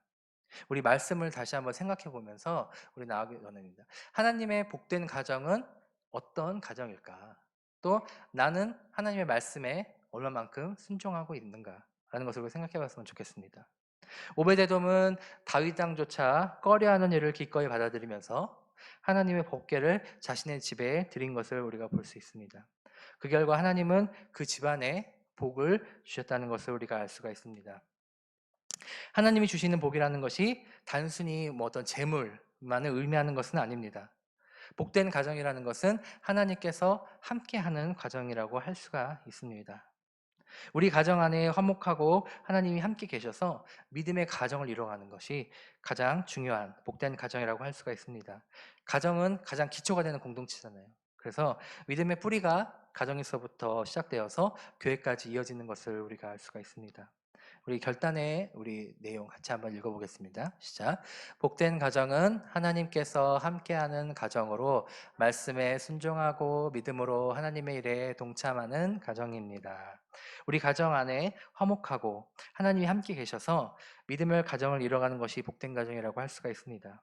S1: 우리 말씀을 다시 한번 생각해 보면서 우리 나아가기 원합니다. 하나님의 복된 가정은 어떤 가정일까? 또 나는 하나님의 말씀에 얼마만큼 순종하고 있는가라는 것을 우리 생각해 봤으면 좋겠습니다. 오베데돔은 다윗 왕조차 꺼려하는 일을 기꺼이 받아들이면서 하나님의 법궤를 자신의 집에 드린 것을 우리가 볼 수 있습니다. 그 결과 하나님은 그 집안에 복을 주셨다는 것을 우리가 알 수가 있습니다. 하나님이 주시는 복이라는 것이 단순히 뭐 어떤 재물만을 의미하는 것은 아닙니다. 복된 가정이라는 것은 하나님께서 함께하는 가정이라고 할 수가 있습니다. 우리 가정 안에 화목하고 하나님이 함께 계셔서 믿음의 가정을 이뤄가는 것이 가장 중요한 복된 가정이라고 할 수가 있습니다. 가정은 가장 기초가 되는 공동체잖아요. 그래서 믿음의 뿌리가 가정에서부터 시작되어서 교회까지 이어지는 것을 우리가 알 수가 있습니다. 우리 결단의 우리 내용 같이 한번 읽어보겠습니다. 시작. 복된 가정은 하나님께서 함께하는 가정으로 말씀에 순종하고 믿음으로 하나님의 일에 동참하는 가정입니다. 우리 가정 안에 화목하고 하나님이 함께 계셔서 믿음의 가정을 이뤄가는 것이 복된 가정이라고 할 수가 있습니다.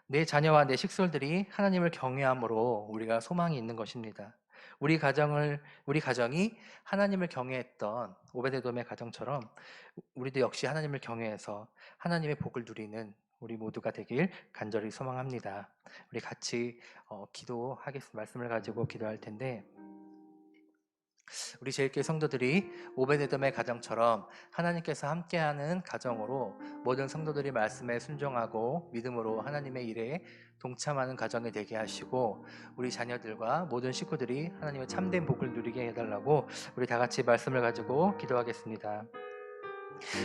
S1: 내 자녀와 내 식솔들이 하나님을 경외함으로 우리가 소망이 있는 것입니다. 우리 가정이 하나님을 경외했던 오베데돔의 가정처럼 우리도 역시 하나님을 경외해서 하나님의 복을 누리는 우리 모두가 되길 간절히 소망합니다. 우리 같이 기도하겠습니다. 말씀을 가지고 기도할 텐데, 우리 제일교회 성도들이 오베데돔의 가정처럼 하나님께서 함께하는 가정으로 모든 성도들이 말씀에 순종하고 믿음으로 하나님의 일에 동참하는 가정이 되게 하시고, 우리 자녀들과 모든 식구들이 하나님의 참된 복을 누리게 해달라고 우리 다 같이 말씀을 가지고 기도하겠습니다.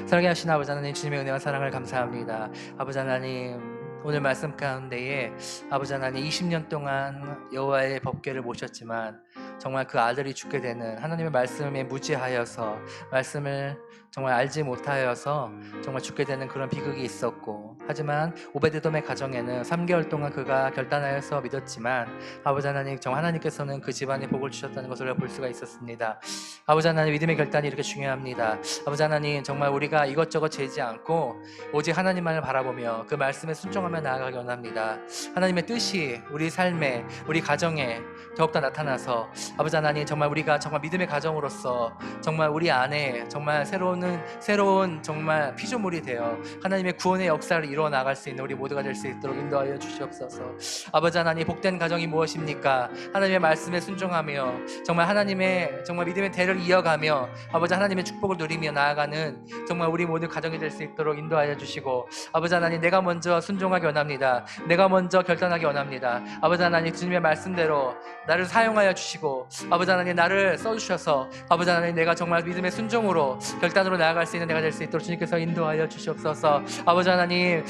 S1: 사랑해 하신 아버지 하나님, 주님의 은혜와 사랑을 감사합니다. 아버지 하나님, 오늘 말씀 가운데에 아버지 하나님 20년 동안 여호와의 법궤를 모셨지만 정말 그 아들이 죽게 되는 하나님의 말씀에 무지하여서 말씀을 정말 알지 못하여서 정말 죽게 되는 그런 비극이 있었고, 하지만 오베데돔의 가정에는 3개월 동안 그가 결단하여서 믿었지만 아버지 하나님, 정말 하나님께서는 그 집안에 복을 주셨다는 것을 볼 수가 있었습니다. 아버지 하나님, 믿음의 결단이 이렇게 중요합니다. 아버지 하나님, 정말 우리가 이것저것 재지 않고 오직 하나님만을 바라보며 그 말씀에 순종하며 나아가기 원합니다. 하나님의 뜻이 우리 삶에, 우리 가정에 더욱더 나타나서 아버지 하나님, 정말 우리가 정말 믿음의 가정으로서 정말 우리 안에 정말 새로운 정말 피조물이 되어 하나님의 구원의 역사를 이루어 나갈 수 있는 우리 모두가 될 수 있도록 인도하여 주시옵소서. 아버지 하나님, 복된 가정이 무엇입니까? 하나님의 말씀에 순종하며 정말 하나님의 정말 믿음의 대를 이어가며 아버지 하나님의 축복을 누리며 나아가는 정말 우리 모두 가정이 될 수 있도록 인도하여 주시고, 아버지 하나님, 내가 먼저 순종하기 원합니다. 내가 먼저 결단하기 원합니다. 아버지 하나님, 주님의 말씀대로 나를 사용하여 주시고 아버지 하나님, 나를 써주셔서 아버지 하나님, 내가 정말 믿음의 순종으로 결단으로 나아갈 수 있는 내가 될 수 있도록 주님께서 인도하여 주시옵소서. 아버지 하나님,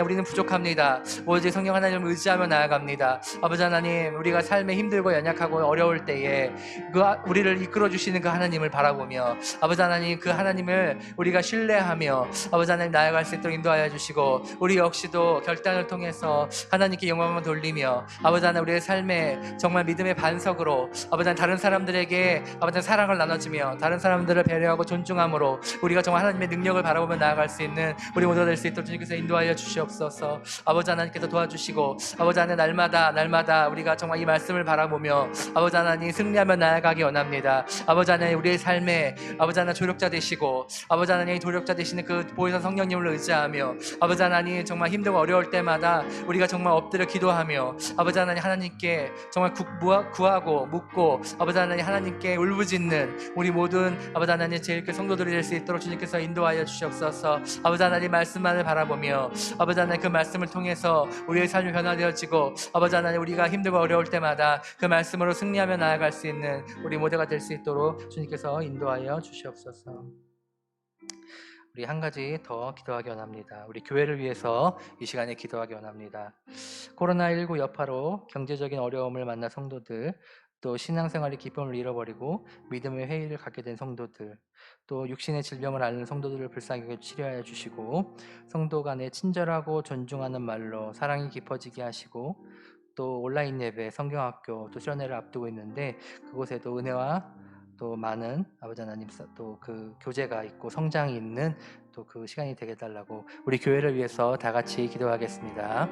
S1: 우리는 부족합니다. 오직 성령 하나님을 의지하며 나아갑니다. 아버지 하나님, 우리가 삶에 힘들고 연약하고 어려울 때에 우리를 이끌어 주시는 그 하나님을 바라보며 아버지 하나님, 그 하나님을 우리가 신뢰하며 아버지 하나님 나아갈 수 있도록 인도하여 주시고, 우리 역시도 결단을 통해서 하나님께 영광을 돌리며 아버지 하나님, 우리의 삶에 정말 믿음의 반석으로 아버지 하나님, 다른 사람들에게 아버지 하나님 사랑을 나눠주며 다른 사람들을 배려하고 존중함으로 우리가 정말 하나님의 능력을 바라보며 나아갈 수 있는 우리 모두가 될 수 있도록 주님께서 인도하여 주시옵소서. 아버지 하나님께서 도와주시고 아버지 하나님, 날마다 우리가 정말 이 말씀을 바라보며 아버지 하나님 승리하며 나아가기 원합니다. 아버지 하나님, 우리의 삶에 아버지 하나님 조력자 되시고 아버지 하나님 도력자 되시는 그 보혜사 성령님을 의지하며 아버지 하나님, 정말 힘들고 어려울 때마다 우리가 정말 엎드려 기도하며 아버지 하나님, 하나님께 정말 구하고 묻고 아버지 하나님, 하나님께 울부짖는 우리 모든 아버지 하나님 제일교회 성도들이 될 수 있도록 주님께서 인도하여 주시옵소서. 아버지 하나님, 말씀만을 바라보며 아버지 하나님, 그 말씀을 통해서 우리의 삶이 변화되어지고 아버지 하나님, 우리가 힘들고 어려울 때마다 그 말씀으로 승리하며 나아갈 수 있는 우리 모두가 될 수 있도록 주님께서 인도하여 주시옵소서. 우리 한 가지 더 기도하기 원합니다. 우리 교회를 위해서 이 시간에 기도하기 원합니다. 코로나19 여파로 경제적인 어려움을 만난 성도들, 또 신앙생활의 기쁨을 잃어버리고 믿음의 회의를 갖게 된 성도들, 또 육신의 질병을 앓는 성도들을 불쌍하게 치료하여 주시고, 성도 간에 친절하고 존중하는 말로 사랑이 깊어지게 하시고, 또 온라인 예배, 성경학교, 또 수련회를 앞두고 있는데 그곳에도 은혜와 또 많은 아버지 하나님 또 그 교제가 있고 성장이 있는 또 그 시간이 되게 해달라고 우리 교회를 위해서 다 같이 기도하겠습니다.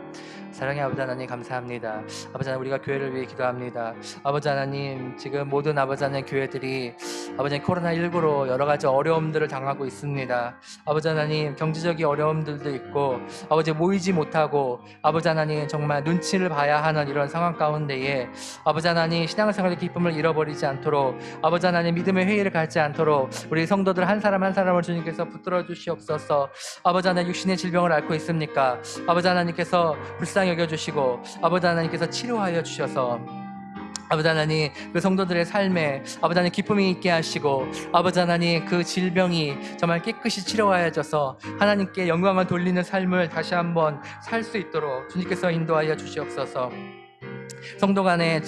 S1: 사랑의 아버지 하나님, 감사합니다. 아버지 하나님, 우리가 교회를 위해 기도합니다. 아버지 하나님, 지금 모든 아버지 하나님 교회들이 아버지 하나님 코로나19로 여러 가지 어려움들을 당하고 있습니다. 아버지 하나님, 경제적인 어려움들도 있고 아버지 모이지 못하고 아버지 하나님, 정말 눈치를 봐야 하는 이런 상황 가운데에 아버지 하나님, 신앙생활의 기쁨을 잃어버리지 않도록 아버지 하나님, 믿음의 회의를 갖지 않도록 우리 성도들 한 사람 한 사람을 주님께서 붙들어 주시옵소서. 아버지 하나님, 육신의 질병을 앓고 있습니까? 아버지 하나님께서 불쌍히 여겨주시고 아버지 하나님께서 치료하여 주셔서 아버지 하나님, 그 성도들의 삶에 아버지 하나님 기쁨이 있게 하시고 아버지 하나님, 그 질병이 정말 깨끗이 치료하여져서 하나님께 영광을 돌리는 삶을 다시 한번 살 수 있도록 주님께서 인도하여 주시옵소서. 성도 간에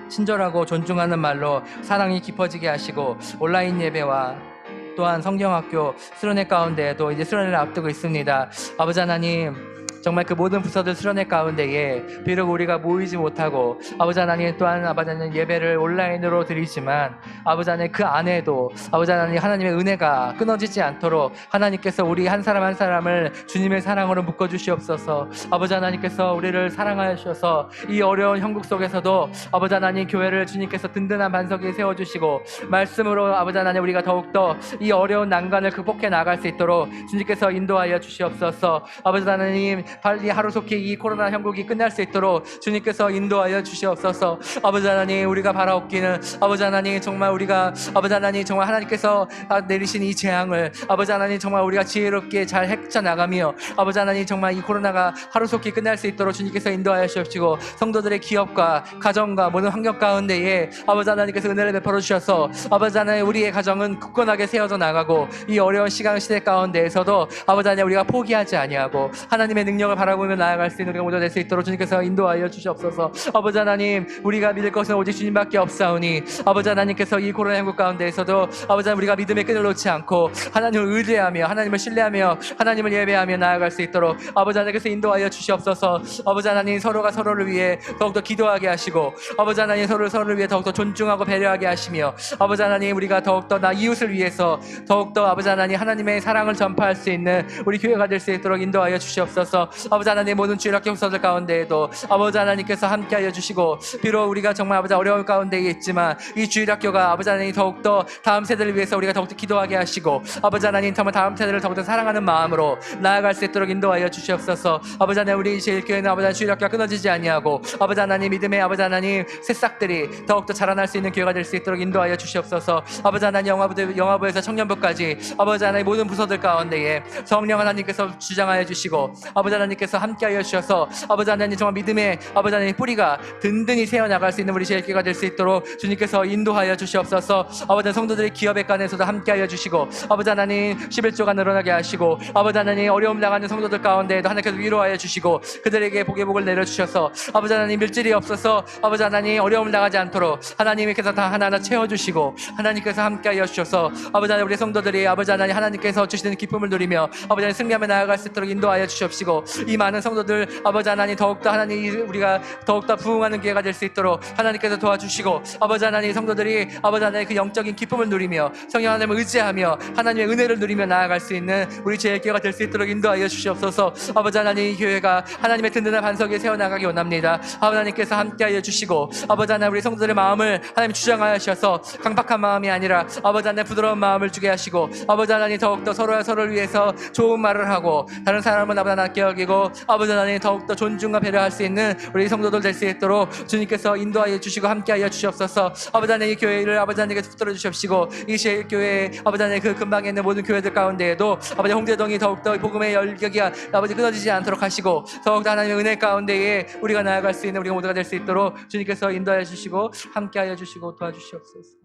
S1: 친절하고 존중하는 말로 사랑이 깊어지게 하시고 온라인 예배와 또한 성경학교 수련회 가운데에도 이제 수련회를 앞두고 있습니다. 아버지 하나님, 정말 그 모든 부서들 수련회 가운데에 비록 우리가 모이지 못하고 아버지 하나님 또한 아버지 하나님 예배를 온라인으로 드리지만 아버지 하나님 그 안에도 아버지 하나님 하나님의 은혜가 끊어지지 않도록 하나님께서 우리 한 사람 한 사람을 주님의 사랑으로 묶어주시옵소서. 아버지 하나님께서 우리를 사랑하여 주셔서 이 어려운 형국 속에서도 아버지 하나님 교회를 주님께서 든든한 반석 위에 세워주시고 말씀으로 아버지 하나님 우리가 더욱더 이 어려운 난관을 극복해 나갈 수 있도록 주님께서 인도하여 주시옵소서. 아버지 하나님 빨리 하루속히 이 코로나 형국이 끝날 수 있도록 주님께서 인도하여 주시옵소서. 아버지 하나님 우리가 바라옵기는 아버지 하나님 정말 우리가 아버지 하나님 정말 하나님께서 내리신 이 재앙을 아버지 하나님 정말 우리가 지혜롭게 잘 헤쳐나가며 아버지 하나님 정말 이 코로나가 하루속히 끝날 수 있도록 주님께서 인도하여 주시옵시고 성도들의 기업과 가정과 모든 환경 가운데에 아버지 하나님께서 은혜를 베풀어 주셔서 아버지 하나님 우리의 가정은 굳건하게 세워져 나가고 이 어려운 시간 시대 가운데에서도 아버지 하나님 우리가 포기하지 아니하고 하나님의 능력을 바라보며 나아갈 수 있는 우리가 모두 될 수 있도록 주님께서 인도하여 주시옵소서. 아버지 하나님 우리가 믿을 것은 오직 주님밖에 없사오니 아버지 하나님께서 이 코로나 형국 가운데에서도 아버지 하나님 우리가 믿음의 끈을 놓지 않고 하나님을 의지하며 하나님을 신뢰하며 하나님을 예배하며 나아갈 수 있도록 아버지 하나님께서 인도하여 주시옵소서. 아버지 하나님 서로가 서로를 위해 더욱더 기도하게 하시고 아버지 하나님 서로를 위해 더욱더 존중하고 배려하게 하시며 아버지 하나님 우리가 더욱더 나 이웃을 위해서 더욱더 아버지 하나님 하나님의 사랑을 전파할 수 있는 우리 교회가 될 수 있도록 인도하여 주시옵소서. 아버지 하나님 모든 주일학교 후서들 가운데에도 아버지 하나님께서 함께하여 주시고 비록 우리가 정말 아버지 어려운 가운데에 있지만 이 주일학교가 아버지 하나님 더욱더 다음 세대를 위해서 우리가 더욱더 기도하게 하시고 아버지 하나님 정말 다음 세대를 더욱더 사랑하는 마음으로 나아갈 수 있도록 인도하여 주시옵소서. 아버지 하나님 우리 제일교회는 아버지 하나님 주일학교가 끊어지지 아니하고 아버지 하나님 믿음의 아버지 하나님 새싹들이 더욱더 자라날 수 있는 교회가 될 수 있도록 인도하여 주시옵소서. 아버지 하나님 영화부에서 청년부까지 아버지 하나님 모든 부서들 가운데에 성령 하나님께서 주장하여 주시고 아버지 하나님께서 함께하여 주셔서 아버지 하나님 정말 믿음의 아버지 하나님 뿌리가 든든히 세워나갈 수 있는 우리 제일교회가 될 수 있도록 주님께서 인도하여 주시옵소서. 아버지 하나님 성도들의 기업의 간에서도 함께하여 주시고 아버지 하나님 11조가 늘어나게 하시고 아버지 하나님 어려움 당하는 성도들 가운데에도 하나님께서 위로하여 주시고 그들에게 복의 복을 내려주셔서 아버지 하나님 밀질이 없어서 아버지 하나님 어려움을 당하지 않도록 하나님께서 다 하나하나 채워주시고 하나님께서 함께하여 주셔서 아버지 하나님 우리 성도들이 아버지 하나님 하나님께서 주시는 기쁨을 누리며 아버지 하나님 승리하며 나아갈 수 있도록 인도하여 주시옵시고 이 많은 성도들 아버지 하나님 더욱더 하나님 우리가 더욱더 부흥하는 기회가 될 수 있도록 하나님께서 도와주시고 아버지 하나님 성도들이 아버지 하나님 그 영적인 기쁨을 누리며 성령 하나님을 의지하며 하나님의 은혜를 누리며 나아갈 수 있는 우리 제일교회가 될 수 있도록 인도하여 주시옵소서. 아버지 하나님 이 교회가 하나님의 든든한 반석에 세워나가기 원합니다. 하나님께서 함께하여 주시고 아버지 하나님 우리 성도들의 마음을 하나님 주장하여 주셔서 강박한 마음이 아니라 아버지 하나님 부드러운 마음을 주게 하시고 아버지 하나님 더욱더 서로가 서로를 위해서 좋은 말을 하고 다른 사람은 나보다 낫게 여기고 아버지 하나님 더욱더 존중과 배려할 수 있는 우리 성도들 될 수 있도록 주님께서 인도하여 주시고 함께하여 주시옵소서. 아버지 하나님 이 교회를 아버지 하나님께서 붙들어 주시옵시고 이 제일교회 아버지 하나님 그 근방에 있는 모든 교회들 가운데에도 아버지 홍제동이 더욱더 복음의 열격이 아버지 끊어지지 않도록 하시고 더욱더 하나님의 은혜 가운데에 우리가 나아갈 수 있는 우리가 모두가 될 수 있도록 주님께서 인도하여 주시고 함께하여 주시고 도와주시옵소서.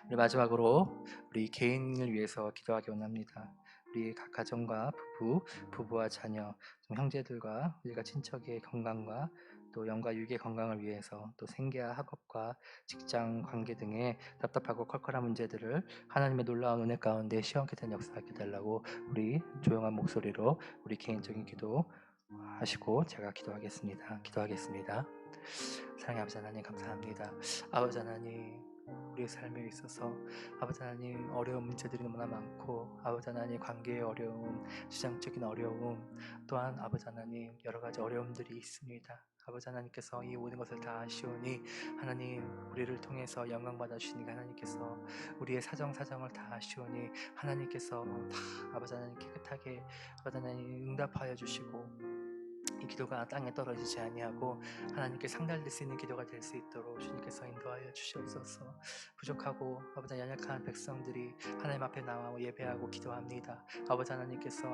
S1: 우리 마지막으로 우리 개인을 위해서 기도하기 원합니다. 우리 각 가정과 부부와 자녀, 형제들과 우리가 친척의 건강과 또 영과 육의 건강을 위해서 또 생계와 학업과 직장 관계 등의 답답하고 컬컬한 문제들을 하나님의 놀라운 은혜 가운데 시원케 된 역사하게 달라고 우리 조용한 목소리로 우리 개인적인 기도 하시고 제가 기도하겠습니다. 사랑의 아버지 하나님 감사합니다. 아버지 하나님 우리의 삶에 있어서 아버지 하나님 어려운 문제들이 너무나 많고 아버지 하나님 관계의 어려움, 시장적인 어려움 또한 아버지 하나님 여러 가지 어려움들이 있습니다. 아버지 하나님께서 이 모든 것을 다 아시오니 하나님 우리를 통해서 영광 받아주시니까 하나님께서 우리의 사정을 다 아시오니 하나님께서 다 아버지 하나님 깨끗하게 아버지 하나님 응답하여 주시고 이 기도가 땅에 떨어지지 아니하고 하나님께 상달될 수 있는 기도가 될 수 있도록 주님께서 인도하여 주시옵소서. 부족하고 아버지 연약한 백성들이 하나님 앞에 나와 예배하고 기도합니다. 아버지 하나님께서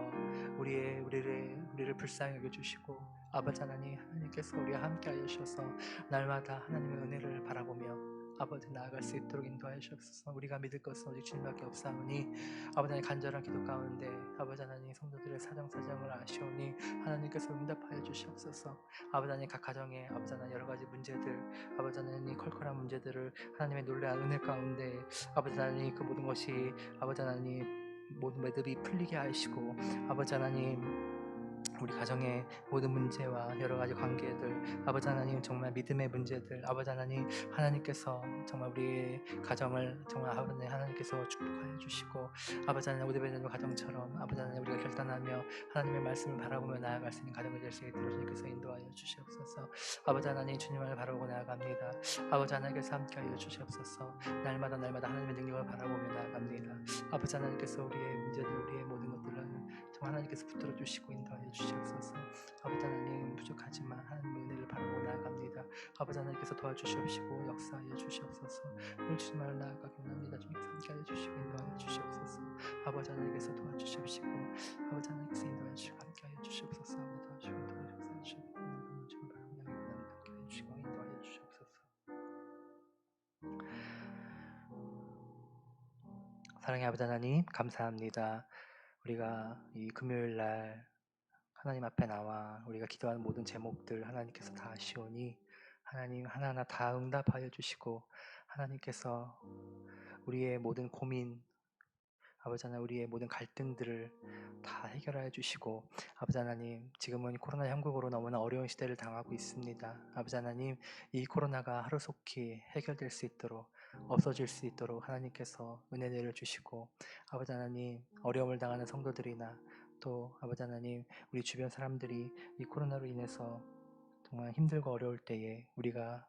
S1: 우리를 불쌍히 여겨주시고 아버지 하나님께서 우리와 함께하여 주셔서 날마다 하나님의 은혜를 바라보며 아버지 나아갈 수 있도록 인도하여 주옵소서. 우리가 믿을 것은 오직 주님밖에 없사오니 아버지 하나님 간절한 기도 가운데 아버지 하나님 성도들의 사정사정을 아시오니 하나님께서 응답하여 주시옵소서. 아버지 하나님 각 가정에 아버지 하나님 여러 가지 문제들 아버지 하나님 컬컬한 문제들을 하나님의 놀라운 은혜 가운데 아버지 하나님 그 모든 것이 아버지 하나님 모든 매듭이 풀리게 하시고 아버지 하나님 우리 가정의 모든 문제와 여러 가지 관계들 아버지 하나님 정말 믿음의 문제들 아버지 하나님 하나님께서 정말 우리의 가정을 정말 아버지 하나님께서 축복하여 주시고 아버지 하나님 오데베드의 가정처럼 아버지 하나님 우리가 결단하며 하나님의 말씀을 바라보며 나아갈 수 있는 가정이 될 수 있도록 주님께서 인도하여 주시옵소서. 아버지 하나님 주님을 바라보고 나아갑니다. 아버지 하나님께서 함께하여 주시옵소서. 날마다 하나님의 능력을 바라보며 나아갑니다. 아버지 하나님께서 우리의 문제들 우리의 모든 것들을 정말 하나님께서 붙들어 주시고 인도하여 주시옵소서. 아버지 하나님 부족하지만 하나님의 은혜를 바라보고 나아갑니다. 아버지 하나님께서 도와주시옵시고 역사하여 주시옵소서. 늘 주님을 나아가기 원합니다. 주님께서 함께하여 주시고 인도하여 주시옵소서. 아버지 하나님께서 도와주시옵시고 아버지 하나님께서 인도하여 주시고 함께하여 주시옵소서. 아버지 도와주시고 인도하여 주시고 주님을 바라보며 함께하여 주시고 인도하여 주시옵소서. 사랑의 아버지 하나님 감사합니다. 우리가 이 금요일 날 하나님 앞에 나와 우리가 기도하는 모든 제목들 하나님께서 다 아시오니 하나님 하나하나 다 응답하여 주시고 하나님께서 우리의 모든 고민 아버지 하나님 우리의 모든 갈등들을 다 해결하여 주시고 아버지 하나님 지금은 코로나 형국으로 너무나 어려운 시대를 당하고 있습니다. 아버지 하나님 이 코로나가 하루속히 해결될 수 있도록 없어질 수 있도록 하나님께서 은혜 내려주시고 아버지 하나님 어려움을 당하는 성도들이나 또 아버지 하나님 우리 주변 사람들이 이 코로나로 인해서 정말 힘들고 어려울 때에 우리가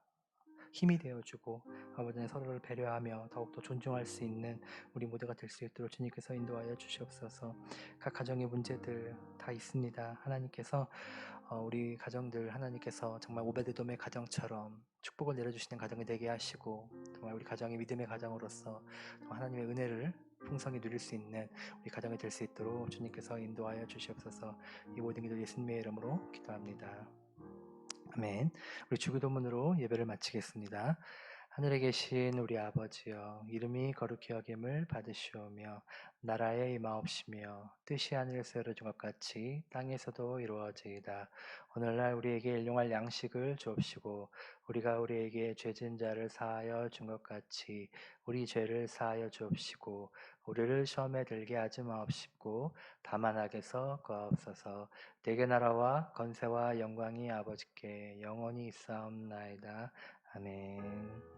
S1: 힘이 되어주고 아버지 하나님 서로를 배려하며 더욱더 존중할 수 있는 우리 모두가 될 수 있도록 주님께서 인도하여 주시옵소서. 각 가정의 문제들 다 있습니다. 하나님께서 우리 가정들 하나님께서 정말 오베드돔의 가정처럼 축복을 내려주시는 가정이 되게 하시고 정말 우리 가정이 믿음의 가정으로서 정말 하나님의 은혜를 풍성히 누릴 수 있는 우리 가정이 될 수 있도록 주님께서 인도하여 주시옵소서. 이 모든 기도 예수님의 이름으로 기도합니다. 아멘. 우리 주기도문으로 예배를 마치겠습니다. 하늘에 계신 우리 아버지여, 이름이 거룩히 여김을 받으시오며, 나라의 임하옵시며, 뜻이 하늘에서 이루어진 것 같이 땅에서도 이루어지이다. 오늘날 우리에게 일용할 양식을 주옵시고, 우리가 우리에게 죄진 자를 사하여 준 것 같이 우리 죄를 사하여 주옵시고, 우리를 시험에 들게 하지 마옵시고, 다만 악에서 구하옵소서. 대개 나라와 건세와 영광이 아버지께 영원히 있사옵나이다. 아멘.